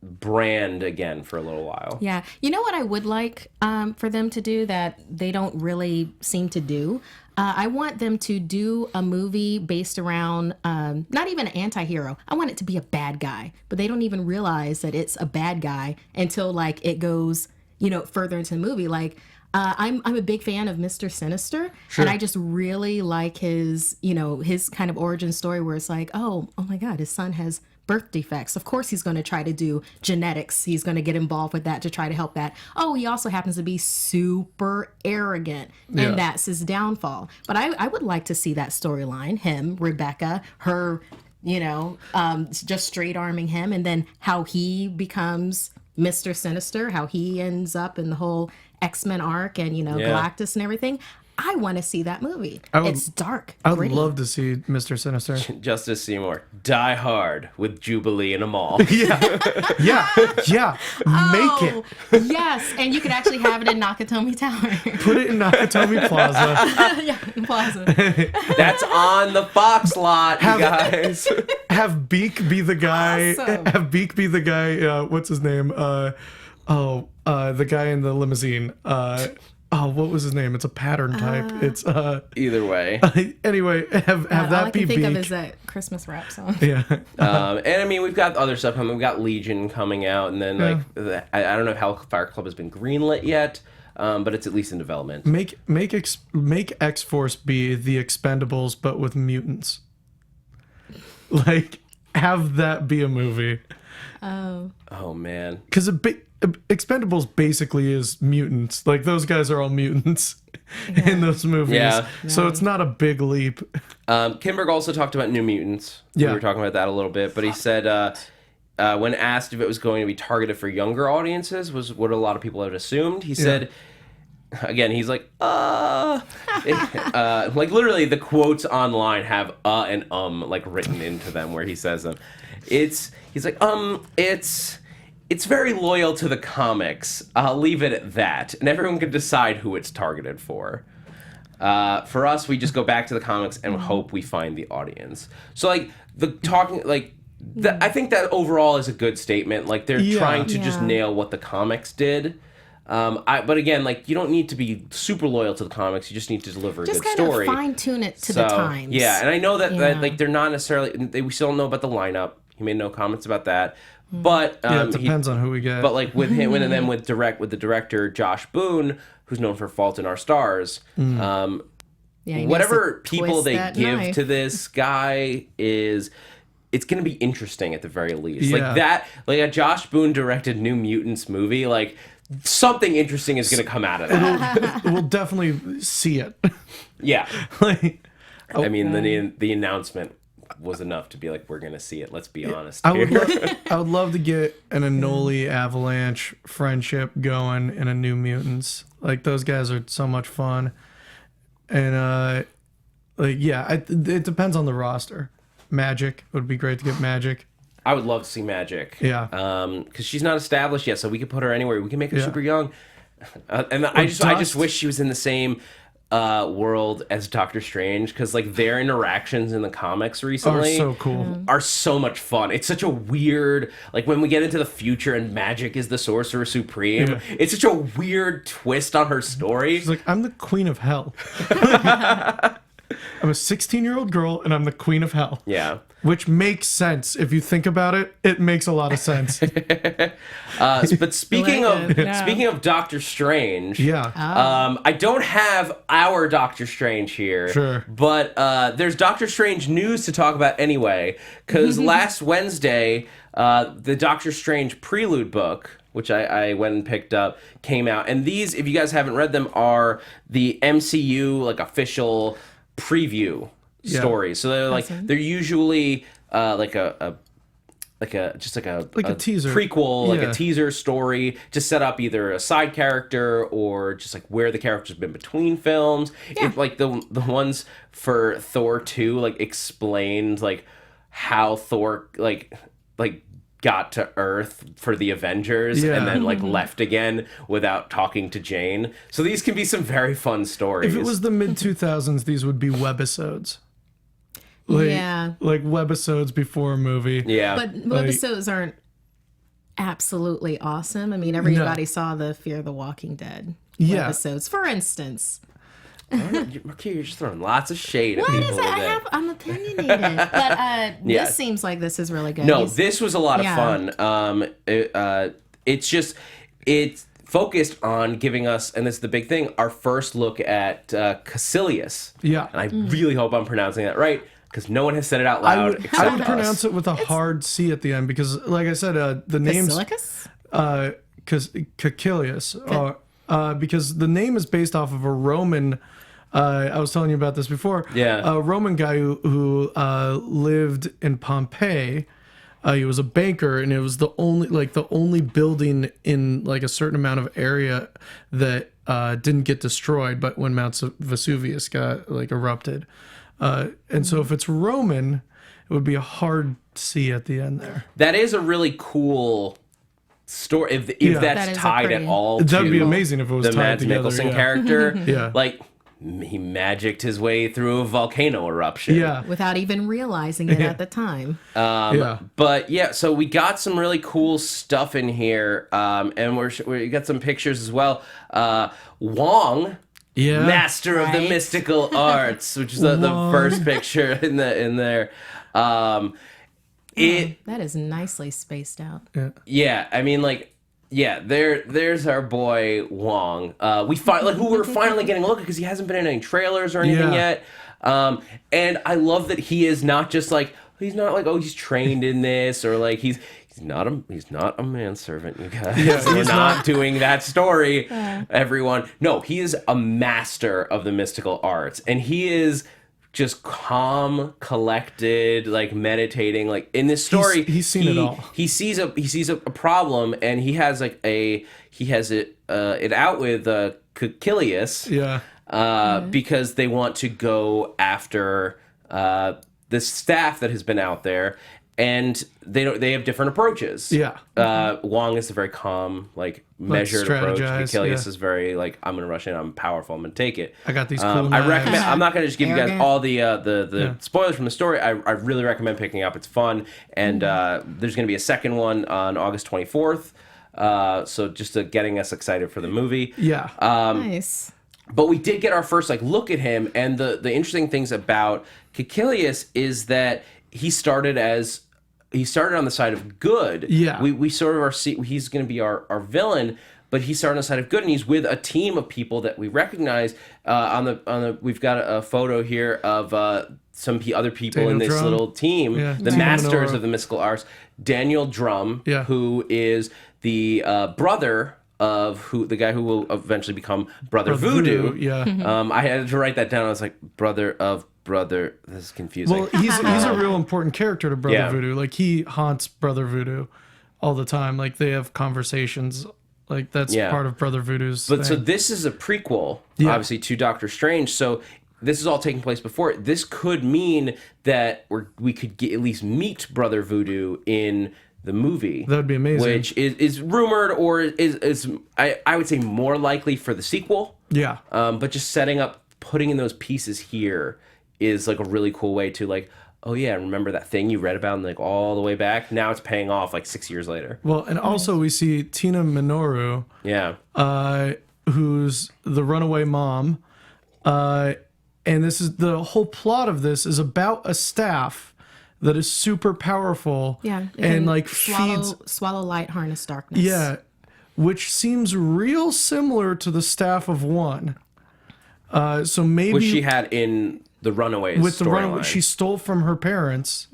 brand again for a little while. Yeah. You know what I would like for them to do that they don't really seem to do? I want them to do a movie based around not even an anti-hero. I want it to be a bad guy, but they don't even realize that it's a bad guy until like it goes, further into the movie. Like I'm a big fan of Mr. Sinister, and I just really like his kind of origin story where it's like, oh my God, his son has birth defects. Of course he's going to try to do genetics. He's going to get involved with that to try to help that. Oh, he also happens to be super arrogant, and that's his downfall. But I would like to see that storyline, him, Rebecca, her, just straight arming him, and then how he becomes Mr. Sinister, how he ends up in the whole X-Men arc and, Galactus and everything. I want to see that movie. It's dark. I would gritty. love to see Mr. Sinister. Justice Seymour, Die Hard with Jubilee in a mall. Yeah. Make it. Yes, and you could actually have it in Nakatomi Tower. Put it in Nakatomi Plaza. Yeah, in Plaza. That's on the Fox lot, you guys. Have Beak be the guy. Awesome. Have Beak be the guy. What's his name? The guy in the limousine. What was his name? It's a pattern type. It's Either way. Anyway, have All that I be can think Beak. of is that Christmas rap song. Yeah. And I mean, we've got other stuff coming. We've got Legion coming out, and then I don't know if Hellfire Club has been greenlit yet, but it's at least in development. Make X-Force be the Expendables, but with mutants. Like, have that be a movie. Oh man. Because Expendables basically is mutants. Like, those guys are all mutants in those movies. Yeah. So it's not a big leap. Kinberg also talked about New Mutants. Yeah. We were talking about that a little bit, but he said when asked if it was going to be targeted for younger audiences, was what a lot of people had assumed. He said, again, he's like, like literally the quotes online have and like written into them where he says them. He's like, it's very loyal to the comics. I'll leave it at that. And everyone can decide who it's targeted for. For us, we just go back to the comics and hope we find the audience. So, like, I think that overall is a good statement. Like, they're trying to just nail what the comics did. But again, like, you don't need to be super loyal to the comics. You just need to deliver a good story. Just kind of fine-tune it to the times. Yeah, and I know that like, they're not necessarily... we still don't know about the lineup. He made no comments about that. But It depends on who we get. But like with him, and then with the director Josh Boone, who's known for Fault in Our Stars, whatever people they give to this guy is, it's going to be interesting at the very least. Yeah. Like that, like a Josh Boone directed New Mutants movie, like something interesting is going to come out of that. We'll definitely see it. Yeah, Like, I mean the announcement was enough to be like, we're gonna see it. Let's be honest. I here. would love to get an Anoli Avalanche friendship going in a New Mutants. Like, those guys are so much fun. and it depends on the roster. Magic would be great to get Magic. I would love to see Magic. Yeah. Because she's not established yet, so we could put her anywhere. We can make her super young. And I just Dust. wish she was in the same world as Doctor Strange, because like their interactions in the comics recently so cool. are so much fun. It's such a weird, like when we get into the future and Magic is the Sorcerer Supreme, it's such a weird twist on her story. She's like, I'm the Queen of Hell. I'm a 16-year-old girl, and I'm the Queen of Hell. Yeah. Which makes sense. If you think about it, it makes a lot of sense. But speaking of Doctor Strange, I don't have our Doctor Strange here. Sure. But there's Doctor Strange news to talk about anyway, because last Wednesday, the Doctor Strange Prelude book, which I went and picked up, came out. And these, if you guys haven't read them, are the MCU like official preview stories. So they're like they're usually like a teaser prequel, like a teaser story to set up either a side character or just like where the character's been between films. It, like the ones for Thor 2 like explained like how Thor like got to Earth for the Avengers and then like left again without talking to Jane. So these can be some very fun stories. If it was the mid-2000s, these would be webisodes. Like webisodes before a movie. Yeah. But webisodes aren't absolutely awesome. I mean, everybody saw the Fear the Walking Dead webisodes, for instance. You're just throwing lots of shade at What people is it? today. I'm opinionated. But this seems like this is really good. No, this was a lot of fun. It's focused on giving us, and this is the big thing, our first look at Kaecilius. Yeah. And I really hope I'm pronouncing that right, because no one has said it out loud I would except us. pronounce it with a hard C at the end, because, like I said, the name's... Kaecilius. Because the name is based off of a Roman... I was telling you about this before. Yeah. A Roman guy who lived in Pompeii. He was a banker, and it was the only building in like a certain amount of area that didn't get destroyed, but when Mount Vesuvius got like erupted. And so if it's Roman, it would be a hard C at the end there. That is a really cool story. If that's That tied at all to That'd be amazing if it was the tied Mads together. Mikkelsen character. Yeah. Like, he magicked his way through a volcano eruption. Yeah. Without even realizing it at the time. But yeah, so we got some really cool stuff in here, and we got some pictures as well. Wong, master of the mystical arts, which is the first picture in there. That is nicely spaced out. Yeah, I mean, like, yeah, there's our boy Wong. Who we're finally getting a look at, because he hasn't been in any trailers or anything yet. And I love that he is not just like, he's not like, oh, he's trained in this, or like he's not a manservant, you guys. We're not doing that story, everyone. No, he is a master of the mystical arts, and he is just calm, collected, like meditating. Like in this story, he's seen it all. He sees a problem, and he has it out with Kaecilius. Because they want to go after the staff that has been out there, and they have different approaches. Wong is a very calm, like measured approach. Kaecilius is very like, I'm gonna rush in, I'm powerful, I'm gonna take it. I got these cool I knives. recommend. I'm not gonna just give you guys all the spoilers from the story. I really recommend picking up. It's fun, and there's gonna be a second one on August 24th. So just getting us excited for the movie. Nice. But we did get our first like look at him, and the interesting things about Kaecilius is that he started on the side of good. We sort of he's going to be our villain, but he started on the side of good, and he's with a team of people that we recognize. We've got a photo here of some other people Daniel in this Drum. little team, the Team masters Menorah. of the mystical arts. Daniel Drum, who is the brother of the guy who will eventually become Brother Voodoo. I had to write that down. I was like, brother. This is confusing. Well, he's a real important character to Brother Voodoo. Like, he haunts Brother Voodoo all the time. Like, they have conversations Like that's Yeah. part of Brother Voodoo's But so thing. this is a prequel, Yeah. obviously, to Doctor Strange. So this is all taking place before it. This could mean that we could at least meet Brother Voodoo in the movie. That would be amazing. Which is rumored, or is I would say more likely for the sequel. Yeah. But just setting up, putting in those pieces here is like a really cool way to like, oh yeah, remember that thing you read about and like all the way back? Now it's paying off like 6 years later. Well, and also we see Tina Minoru, Yeah. who's the runaway mom. And this is the whole plot of this is about a staff that is super powerful. Yeah. it And can like feeds. swallow light, harness darkness. Yeah. Which seems real similar to the staff of one. So maybe Which she had in the Runaways with the runaway, storyline. she stole from her parents.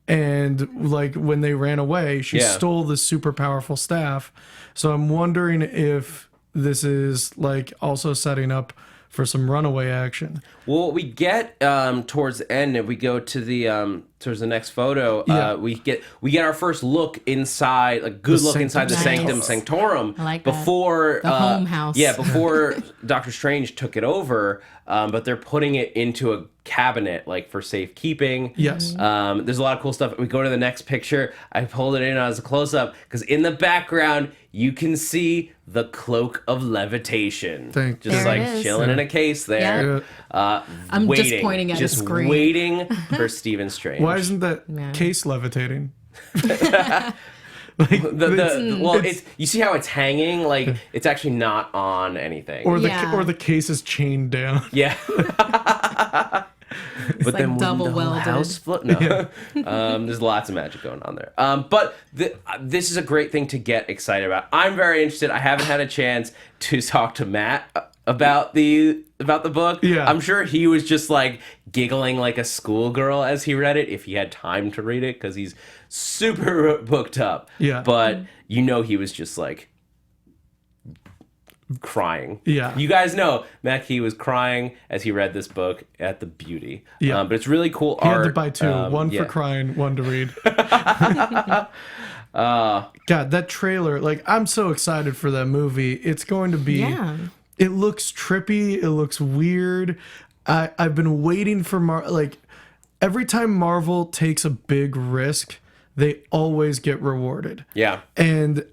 And like when they ran away, she Yeah. stole this super powerful staff. So I'm wondering if this is like also setting up for some runaway action. Well, what we get towards the end, if we go to the towards the next photo, we get our first look inside, a good look inside the Nice. Sanctum Sanctorum. I like that. Before The home house. Yeah, before Doctor Strange took it over, but they're putting it into a cabinet like for safekeeping. Yes. There's a lot of cool stuff. We go to the next picture. I pulled it in as a close up because in the background you can see the cloak of levitation, Thank just you. like There it is. chilling in a case there. I'm Waiting, just pointing at the just screen. waiting for Stephen Strange. Why isn't that case levitating? Well, it's you see how it's hanging, like it's actually not on anything. Or the Yeah. or the case is chained down. Yeah. But like then double wouldn't the whole welded. house float? No. There's lots of magic going on there. But this is a great thing to get excited about. I'm very interested. I haven't had a chance to talk to Matt about the book. Yeah. I'm sure he was just like giggling like a schoolgirl as he read it, if he had time to read it, because he's super booked up. Yeah. But you know he was just like crying. Yeah. You guys know Mackie was crying as he read this book at the beauty. Yeah. But it's really cool He art. had to buy two, one yeah. for crying, one to read. God, that trailer, like I'm so excited for that movie. It's going to be Yeah. It looks trippy, it looks weird. I've been waiting for like every time Marvel takes a big risk, they always get rewarded. Yeah. And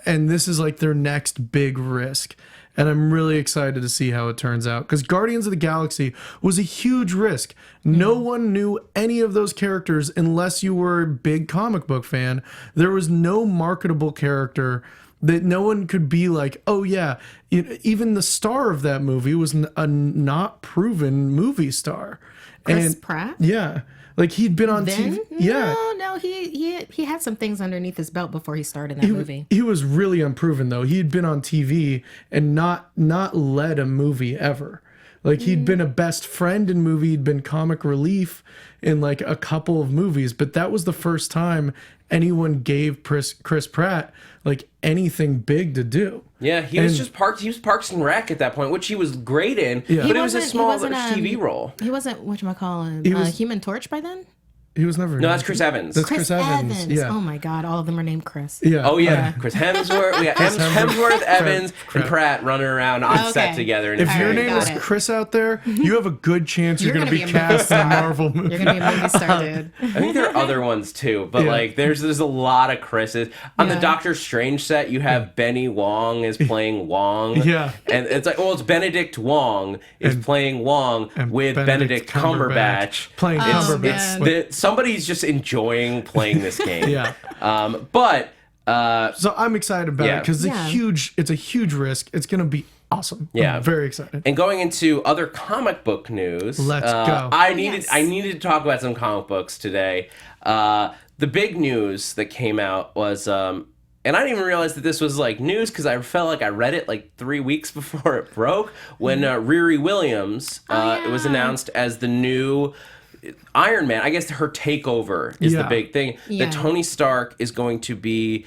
this is like their next big risk. And I'm really excited to see how it turns out. Because Guardians of the Galaxy was a huge risk. No one knew any of those characters unless you were a big comic book fan. There was no marketable character that no one could be like, oh yeah. Even the star of that movie was a not proven movie star. Chris Pratt? Yeah. Like he'd been on Then? TV. Yeah. No, he had some things underneath his belt before he started that movie. He was really unproven though. He'd been on TV and not led a movie ever. Like he'd been a best friend in movie, he'd been comic relief in like a couple of movies, but that was the first time anyone gave Chris Pratt like anything big to do. Yeah, he was just Parks and Rec at that point, which he was great in, but it was a small TV role. He wasn't whatchamacallit, He was- Human Torch by then? He was never. No, that's Chris Evans. That's Chris Evans. Yeah. Oh my God, all of them are named Chris. Yeah. Oh yeah, Chris Hemsworth. We got Hemsworth, Evans, and Pratt. Pratt running around on set Okay. together. If your Alright, name got is it. Chris out there, you have a good chance you're, You're going to gonna be be a movie cast in a star. Marvel movie. You're gonna be a movie star, dude. I think there are other ones too, but Yeah. like there's a lot of Chris's on the Yeah. Doctor Strange set. You have Benny Wong is playing Wong, Yeah. and it's like, well, it's Benedict Wong is And- playing Wong and with Benedict Cumberbatch playing man. Cumberbatch. Somebody's just enjoying playing this game. Yeah. But So I'm excited about Yeah. it because Yeah. it's a huge risk. It's going to be awesome. Yeah. I'm very excited. and going into other comic book news, Let's go. I Yes. needed to talk about some comic books today. The big news that came out was, and I didn't even realize that this was like news because I felt like I read it like 3 weeks before it broke when Riri Williams it was yeah. announced as the new Iron Man. I guess her takeover is the Yeah. big thing. Yeah. That Tony Stark is going to be,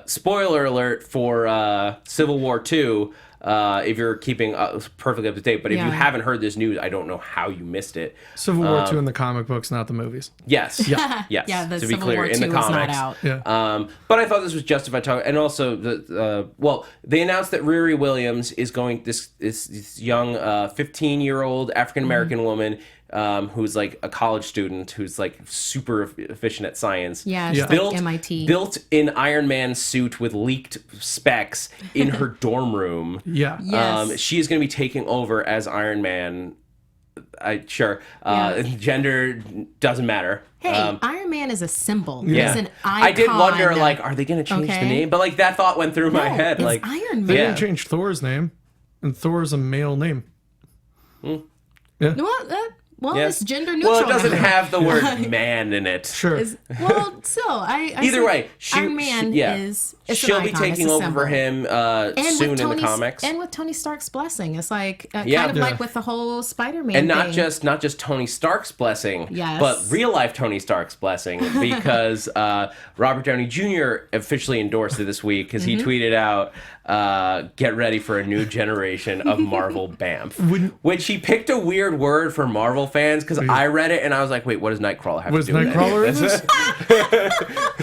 spoiler alert for Civil War II, if you're keeping perfectly up to date. But if you Yeah. haven't heard this news, I don't know how you missed it. Civil War II in the comic books, not the movies. Yes. Yes. Yeah, the to be Civil clear, War in the II is not comics. out. Yeah. But I thought this was justified talking, and also they announced that Riri Williams is going this young 15-year-old African American woman who's like a college student who's like super efficient at science. Yeah, she's like MIT. Built an Iron Man suit with leaked specs in her dorm room. Yeah. Yes. She is going to be taking over as Iron Man. Gender doesn't matter. Hey, Iron Man is a symbol. Yeah. He's an icon. I did wonder, like, are they going to change the Okay. name? But like that thought went through my head. It's Like, Iron They Man. Yeah. didn't change Thor's name, and Thor's a male name. Well, yeah. it's gender neutral. Well, it doesn't now. have the word man in it. Sure. Well, still, I Either see way, Iron Man is. It's she'll an be icon. taking It's a over symbol. for him And soon with in the Tony's- comics. and with Tony Stark's blessing, it's like kind Yeah. of Yeah. like with the whole Spider-Man And thing. not just Tony Stark's blessing, Yes. but real life Tony Stark's blessing, because Robert Downey Jr. officially endorsed it this week because he tweeted out, "Get ready for a new generation of Marvel Bamf," which he picked a weird word for Marvel fans because I read it and I was like, "Wait, what does Nightcrawler have Was to do with Nightcrawler in this?"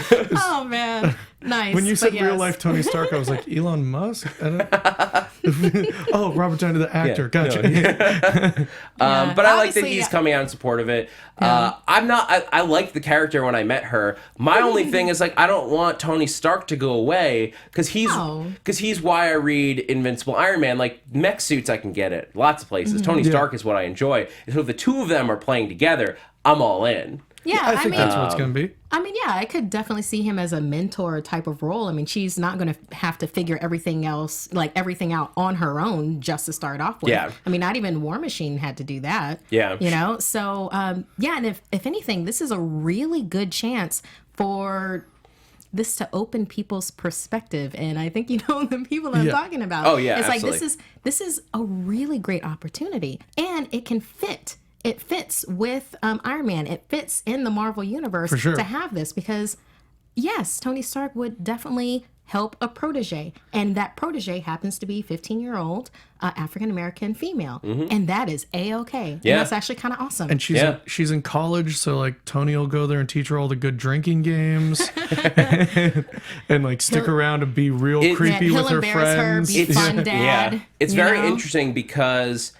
this? Oh man, nice. When you said But real yes. life Tony Stark, I was like, Elon Musk? I don't... Oh, Robert Downey, the actor. Yeah, Gotcha. Yeah. But I like that Obviously, he's yeah. coming out in support of it. I liked the character when I met her. My only thing is, like, I don't want Tony Stark to go away because he's why I read Invincible Iron Man. Like, mech suits I can get at lots of places. Tony Stark is what I enjoy. And so if the two of them are playing together, I'm all in. Yeah, I think mean, that's what it's going to be. I mean, yeah, I could definitely see him as a mentor type of role. I mean, she's not going to have to figure everything out on her own just to start off with. Yeah. I mean, not even War Machine had to do that. Yeah. You know? So, and if anything, this is a really good chance for this to open people's perspective. And I think you know the people I'm talking about. Oh, yeah, It's absolutely. like, this is a really great opportunity. And it can fit. It fits with Iron Man. It fits in the Marvel universe For sure. to have this because, yes, Tony Stark would definitely help a protege. And that protege happens to be 15-year-old African-American female. And that is A-okay. And Yeah. that's actually kind of awesome. And she's in college, so like Tony will go there and teach her all the good drinking games, and like stick around and be real creepy he'll with her embarrass friends. her, be fun dad. Yeah. It's you very know? interesting because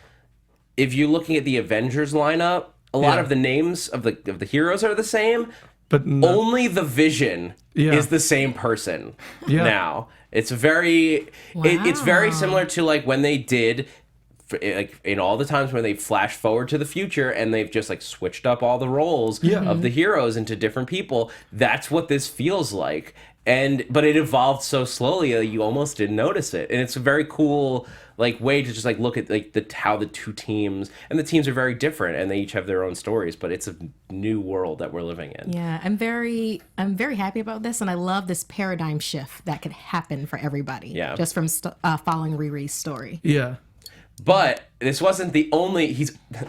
if you're looking at the Avengers lineup, a lot of the names of the heroes are the same, But no, only the Vision is the same person now. It's very it's very similar to like when they did like in all the times when they flash forward to the future and they've just like switched up all the roles of the heroes into different people. That's what this feels like. But it evolved so slowly that you almost didn't notice it. And it's a very cool like way to just like look at like how the two teams, and the teams are very different and they each have their own stories, but it's a new world that we're living in. Yeah, I'm very happy about this, and I love this paradigm shift that could happen for everybody. Yeah. Just from following Riri's story. yeah. But this wasn't the only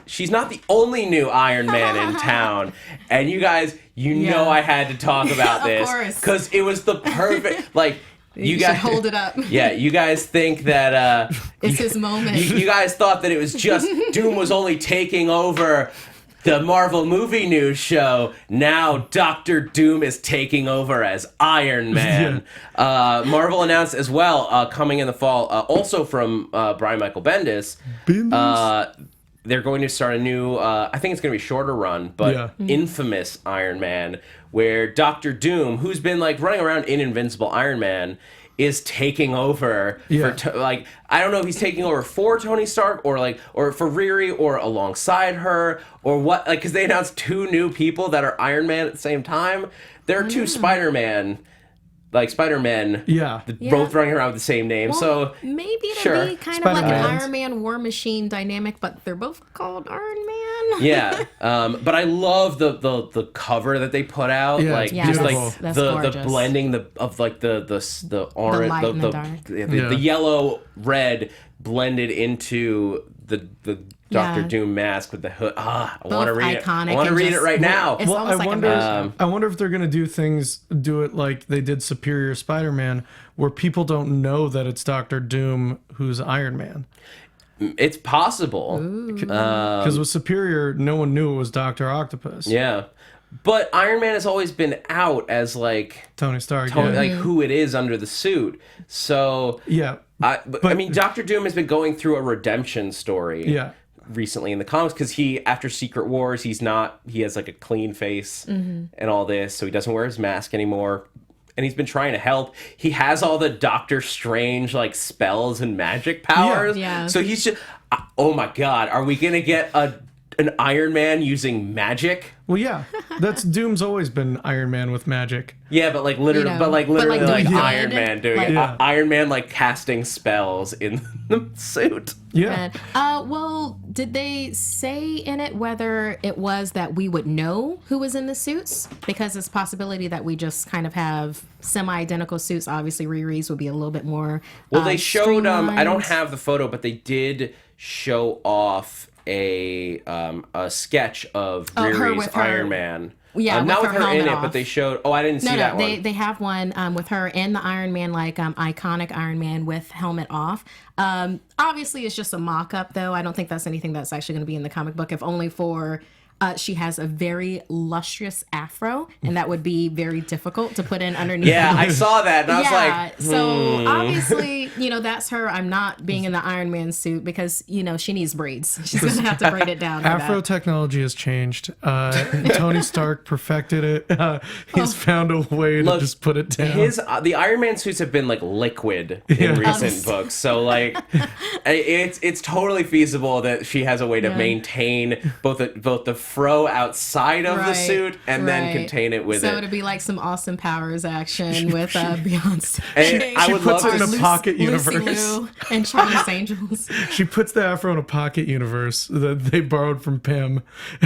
she's not the only new Iron Man in town. And you guys, know I had to talk about Of this course. cuz it was the perfect like you should guys hold it up. Yeah, you guys think that It's his moment. you guys thought that it was just Doom was only taking over the Marvel movie news show. Now Dr. Doom is taking over as Iron Man. Marvel announced as well, coming in the fall, also from Brian Michael Bendis, they're going to start a new, I think it's going to be a shorter run, but infamous Iron Man, where Dr. Doom, who's been like running around in Invincible Iron Man, is taking over like I don't know if he's taking over for Tony Stark or for Riri or alongside her or what, like because they announced two new people that are Iron Man at the same time. There are two Spider-Men, both running around with the same name. Well, so maybe it'll be kind of like an Spider-Man. Iron Man War Machine dynamic, but they're both called Iron Man. yeah, but I love the cover that they put out, Yeah, like it's just beautiful. like That's the gorgeous. blending of like the orange, light and the dark. the yellow red blended into the Dr. Yeah. Doom mask with the hood. I want to Both read it. iconic I want to and read it just- right now. It's almost like a mashup. I wonder if they're gonna do it like they did Superior Spider-Man, where people don't know that it's Doctor Doom who's Iron Man. It's possible. Because with Superior, no one knew it was Doctor Octopus. Yeah. But Iron Man has always been out as like Tony Stark. like who it is under the suit. So Yeah. I mean, Doctor Doom has been going through a redemption story. Yeah. Recently in the comics, because he, after Secret Wars, he has like a clean face and all this, so he doesn't wear his mask anymore, and he's been trying to help. He has all the Doctor Strange like spells and magic powers. Yeah. So he's just, oh my god, are we gonna get an Iron Man using magic? Well, yeah. That's Doom's always been Iron Man with magic. Yeah, but like literally, You know, literally, but, like, like doing Iron good, Man doing like- it. Yeah. Iron Man like casting spells in the suit. Yeah. Well, did they say in it whether it was that we would know who was in the suits? Because it's a possibility that we just kind of have semi-identical suits. Obviously, Riri's would be a little bit more. Well, they showed. I don't streamlined. have the photo, but they did show off a sketch of her Riri's with her- Iron Man. Yeah, not with with her her in helmet it, off. but they showed. Oh, I didn't see that one. They have one with her and the Iron Man, like iconic Iron Man with helmet off. Obviously, it's just a mock-up, though. I don't think that's anything that's actually going to be in the comic book, if only for. She has a very lustrous afro, and that would be very difficult to put in underneath. Yeah, I saw that, and I was like, so obviously, that's her. I'm not being in the Iron Man suit because, she needs braids. She's going to have to braid it down. for Afro that. technology has changed. Tony Stark perfected it. He's found a way to Look, just put it down. the Iron Man suits have been like liquid in recent books, so like it's totally feasible that she has a way to maintain both the fro outside of the Right, suit and then right. contain it with so it. it'd be like some Austin Powers action with Beyonce. And I would puts love it to in a pocket Lucy universe. Liu and Charlie's Angels. She puts the afro in a pocket universe that they borrowed from Pym,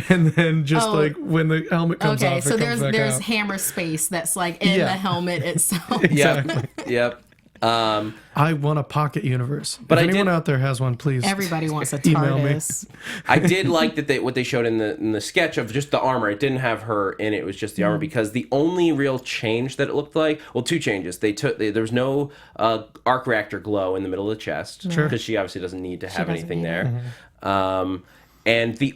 and then just like when the helmet comes Okay, off, so it comes back there's out. hammer space that's like in Yeah. the helmet itself. Exactly. Yep. I want a pocket universe. But if I anyone did- out there has one, please. Everybody wants a Email me. TARDIS. I did like that what they showed in the sketch of just the armor. It didn't have her in it. It was just the armor, because the only real change that it looked like, well, two changes. There was no arc reactor glow in the middle of the chest, because she obviously doesn't need to have doesn't anything need there.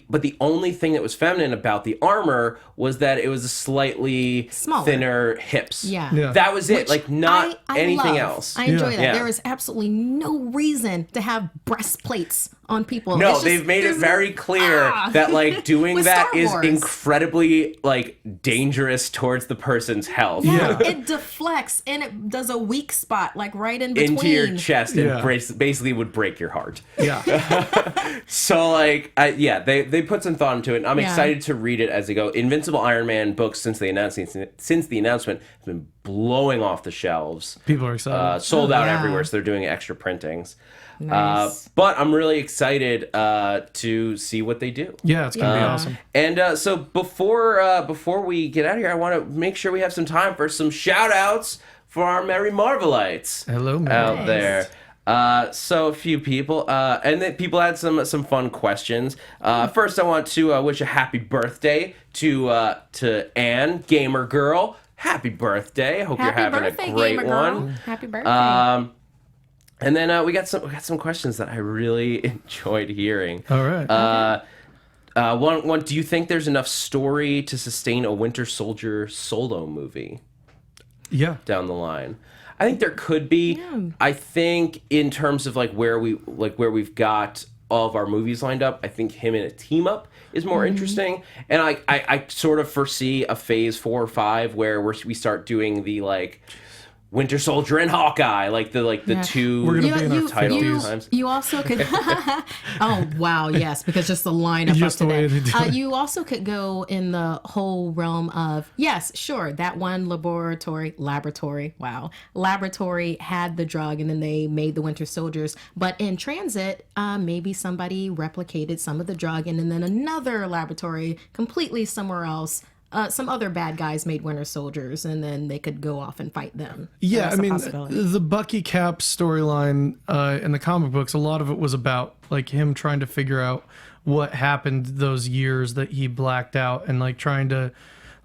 But the only thing that was feminine about the armor was that it was a slightly Smaller. thinner hips. Yeah. Yeah. That was it. Which Like not I anything love. else. I enjoy that. Yeah. There is absolutely no reason to have breastplates on people. No, It's just- they've made it there's- very clear that like doing With that Star is Wars. incredibly like dangerous towards the person's health. Yeah, Yeah. it deflects and it does a weak spot like right in between. Into your chest and Yeah. basically would break your heart. Yeah. So like, they put some thought into it. And I'm Yeah. excited to read it as they go. Invincible Iron Man books since the announcement have been blowing off the shelves. People are excited. Sold out yeah. everywhere, so they're doing extra printings. Nice. But I'm really excited to see what they do. yeah, it's gonna be awesome. And so before we get out of here, I want to make sure we have some time for some shout outs for our Merry Marvelites Hello, man. out there. So a few people, and then people had some fun questions. First, I want to wish a happy birthday to Anne, gamer girl. Happy birthday! I hope you're Happy having birthday, a great gamer girl. one. Happy birthday. And then we got some questions that I really enjoyed hearing. All right. One. Do you think there's enough story to sustain a Winter Soldier solo movie yeah. down the line? I think there could be. Yeah. I think in terms of where we've got all of our movies lined up, I think him in a team up is more interesting. And I sort of foresee a phase 4 or 5 where we start doing the Winter Soldier and Hawkeye, the two We're gonna be in our title 50s. times. You also could. Oh wow, yes, because just the lineup Just up the way to they that. do it. You also could go in the whole realm of yes, sure, that one laboratory had the drug, and then they made the Winter Soldiers. But in transit, maybe somebody replicated some of the drug, and then another laboratory completely somewhere else. Some other bad guys made Winter Soldiers, and then they could go off and fight them. So Yeah, that's I a mean, possibility. the Bucky Cap storyline in the comic books, a lot of it was about him trying to figure out what happened those years that he blacked out, and like trying to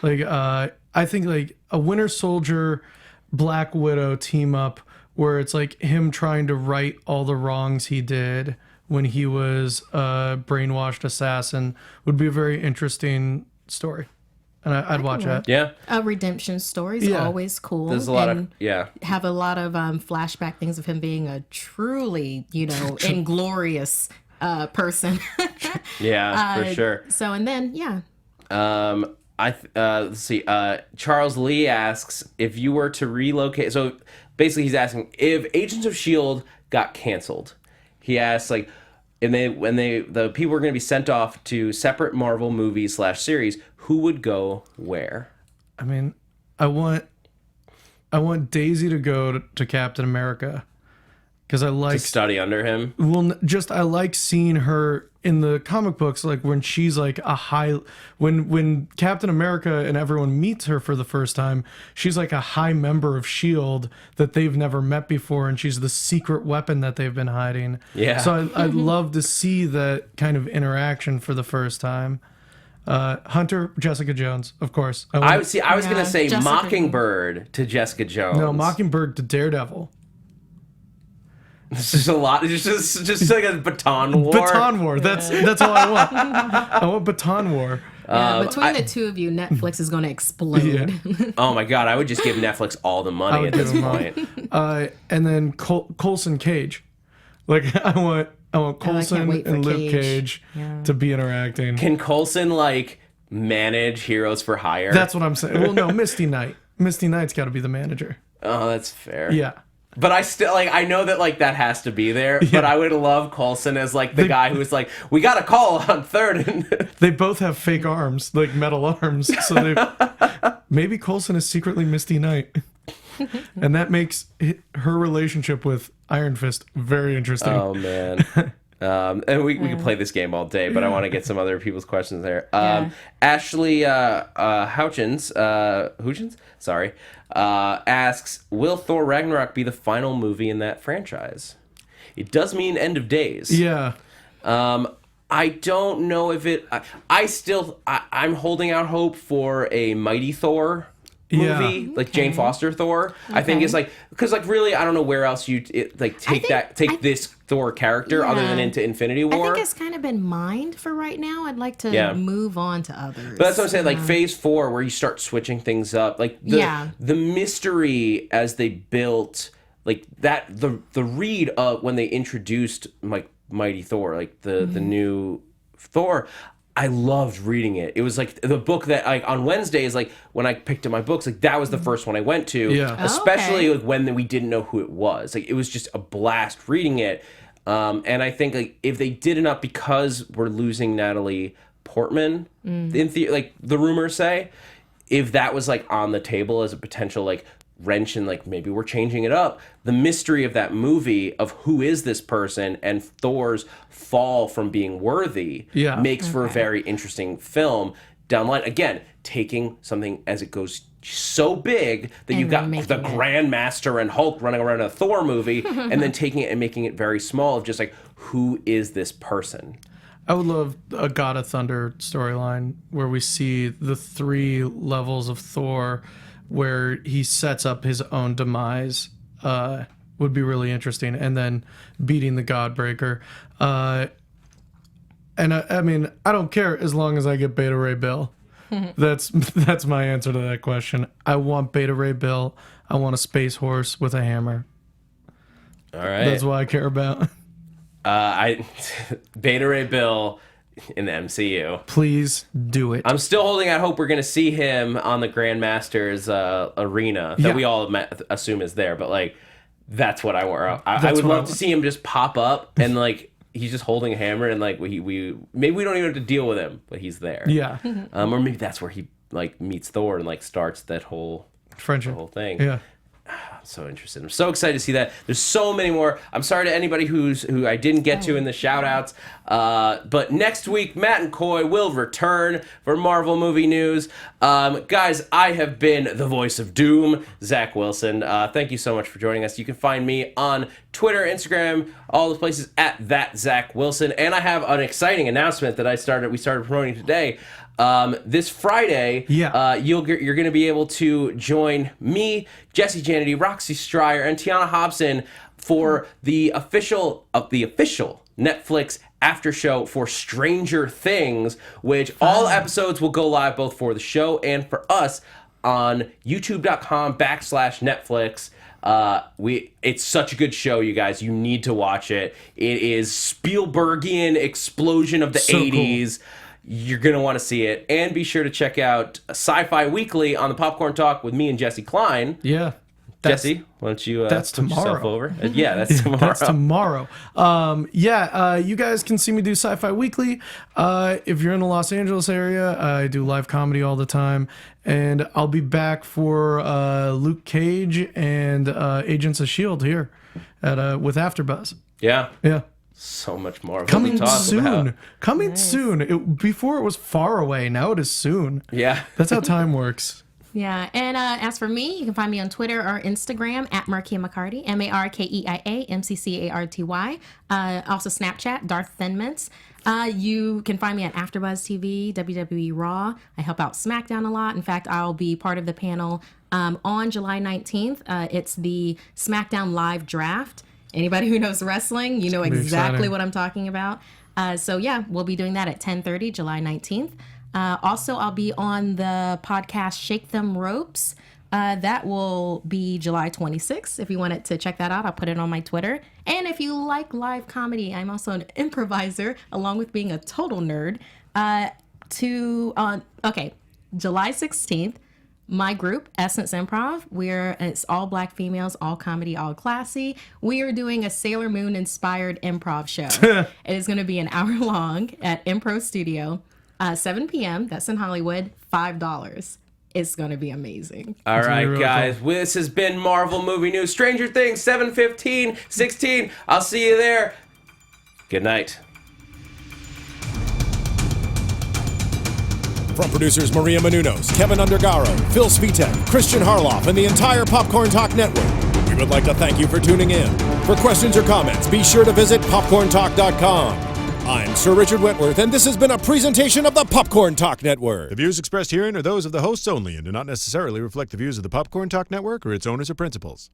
like I think like a Winter Soldier Black Widow team up where it's like him trying to right all the wrongs he did when he was a brainwashed assassin would be a very interesting story. And I'd watch that. Yeah. A redemption story is always cool. There's a lot and of, have a lot of flashback things of him being a truly, inglorious person. Yeah, for sure. So, and then, Let's see. Charles Lee asks if you were to relocate. So basically, he's asking if Agents of S.H.I.E.L.D. got canceled. He asks like, and the people were going to be sent off to separate Marvel movies / series. Who would go where? I mean, I want Daisy to go to Captain America because I like to study under him. Well, I like seeing her in the comic books, like when she's like when Captain America and everyone meets her for the first time, she's like a high member of S.H.I.E.L.D. that they've never met before, and she's the secret weapon that they've been hiding. Yeah. So I'd love to see that kind of interaction for the first time. Hunter, Jessica Jones, of course. I was gonna say Jessica. Mockingbird to Jessica Jones. No, Mockingbird to Daredevil. It's just a lot. It's just like a baton war. Baton war. That's all I want. I want baton war. between the two of you, Netflix is going to explode. Yeah. Oh my god, I would just give Netflix all the money at this point. And then Coulson Cage. Like I want Coulson wait for and Luke Cage. Cage to be interacting. Can Coulson like manage Heroes for Hire? That's what I'm saying. Well, no, Misty Knight. Misty Knight's got to be the manager. Oh, that's fair. Yeah. But I still I know that that has to be there. Yeah. But I would love Coulson as the guy who's like, we got a call on third. They both have fake arms, like metal arms. So maybe Coulson is secretly Misty Knight, and that makes her relationship with Iron Fist very interesting. Oh man. And we could play this game all day, but I want to get some other people's questions there. Ashley Houchins, sorry, asks, will Thor Ragnarok be the final movie in that franchise? It does mean end of days. Yeah. I don't know if it... I'm holding out hope for a Mighty Thor movie, like Jane Foster Thor. I think it's because really I don't know where else you take this Thor character other than into Infinity War. I think it's kind of been mined for right now. I'd like to move on to others. But that's what I'm saying, like Phase 4 where you start switching things up, like the mystery as they built like that the read of when they introduced Mighty Thor, like the new Thor. I loved reading it. It was like the book that on Wednesdays, when I picked up my books, that was the first one I went to. Yeah. Especially when we didn't know who it was. It was just a blast reading it. And I think if they did enough, because we're losing Natalie Portman, the rumors say, if that was on the table as a potential wrench and maybe we're changing it up, the mystery of that movie of who is this person and Thor's fall from being worthy makes for a very interesting film down the line. Again, taking something as it goes so big that you've got the Grandmaster and Hulk running around in a Thor movie and then taking it and making it very small of just who is this person? I would love a God of Thunder storyline where we see the 3 levels of Thor where he sets up his own demise. Would be really interesting. And then beating the Godbreaker. And I mean, I don't care as long as I get Beta Ray Bill. That's my answer to that question. I want Beta Ray Bill. I want a space horse with a hammer. All right. That's what I care about. Beta Ray Bill in the MCU. Please do it. I'm still holding out hope we're going to see him on the Grandmaster's arena that we all assume is there, but that's what I want. I would love to see him just pop up and he's just holding a hammer and we maybe we don't even have to deal with him, but he's there. Yeah. Or maybe that's where he meets Thor and starts that whole friendship, the whole thing. Yeah. So interested. I'm so excited to see that. There's so many more. I'm sorry to anybody who I didn't get to in the shout-outs. But next week, Matt and Coy will return for Marvel movie news. Guys, I have been the voice of Doom, Zach Wilson. Thank you so much for joining us. You can find me on Twitter, Instagram, all those places at that Zach Wilson. And I have an exciting announcement that we started promoting today. This Friday, you're going to be able to join me, Jesse Janity, Roxy Stryer, and Tiana Hobson for the official Netflix after show for Stranger Things, which all episodes will go live both for the show and for us on youtube.com/Netflix. It's such a good show, you guys. You need to watch it. It is Spielbergian explosion of the 80s. Cool. You're going to want to see it. And be sure to check out Sci-Fi Weekly on the Popcorn Talk with me and Jesse Klein. Yeah. Jesse, why don't you that's put tomorrow. yourself over? Yeah, that's tomorrow. That's tomorrow. You guys can see me do Sci-Fi Weekly. If you're in the Los Angeles area, I do live comedy all the time. And I'll be back for Luke Cage and Agents of S.H.I.E.L.D. here with AfterBuzz. Yeah. Yeah. So much more coming to talk soon. about. Coming soon. Before it was far away. Now it is soon. Yeah. That's how time works. Yeah, and as for me, you can find me on Twitter or Instagram at Markia McCarty, MarkiaMcCarty. Also Snapchat, Darth Thinments. You can find me at AfterBuzz TV, WWE Raw. I help out SmackDown a lot. In fact, I'll be part of the panel on July 19th. It's the SmackDown Live Draft. Anybody who knows wrestling, you know exactly what I'm talking about. We'll be doing that at 10:30, July 19th. Also, I'll be on the podcast Shake Them Ropes. That will be July 26th. If you wanted to check that out, I'll put it on my Twitter. And if you like live comedy, I'm also an improviser, along with being a total nerd. July 16th, my group, Essence Improv, it's all black females, all comedy, all classy. We are doing a Sailor Moon inspired improv show. It is going to be an hour long at Impro Studio, 7 p.m. That's in Hollywood, $5. It's going to be amazing. All right, really guys. cool. This has been Marvel Movie News. Stranger Things, 7/15/16. I'll see you there. Good night. From producers Maria Menounos, Kevin Undergaro, Phil Svitek, Kristian Harloff, and the entire Popcorn Talk Network, we would like to thank you for tuning in. For questions or comments, be sure to visit popcorntalk.com. I'm Sir Richard Wentworth, and this has been a presentation of the Popcorn Talk Network. The views expressed herein are those of the hosts only and do not necessarily reflect the views of the Popcorn Talk Network or its owners or principals.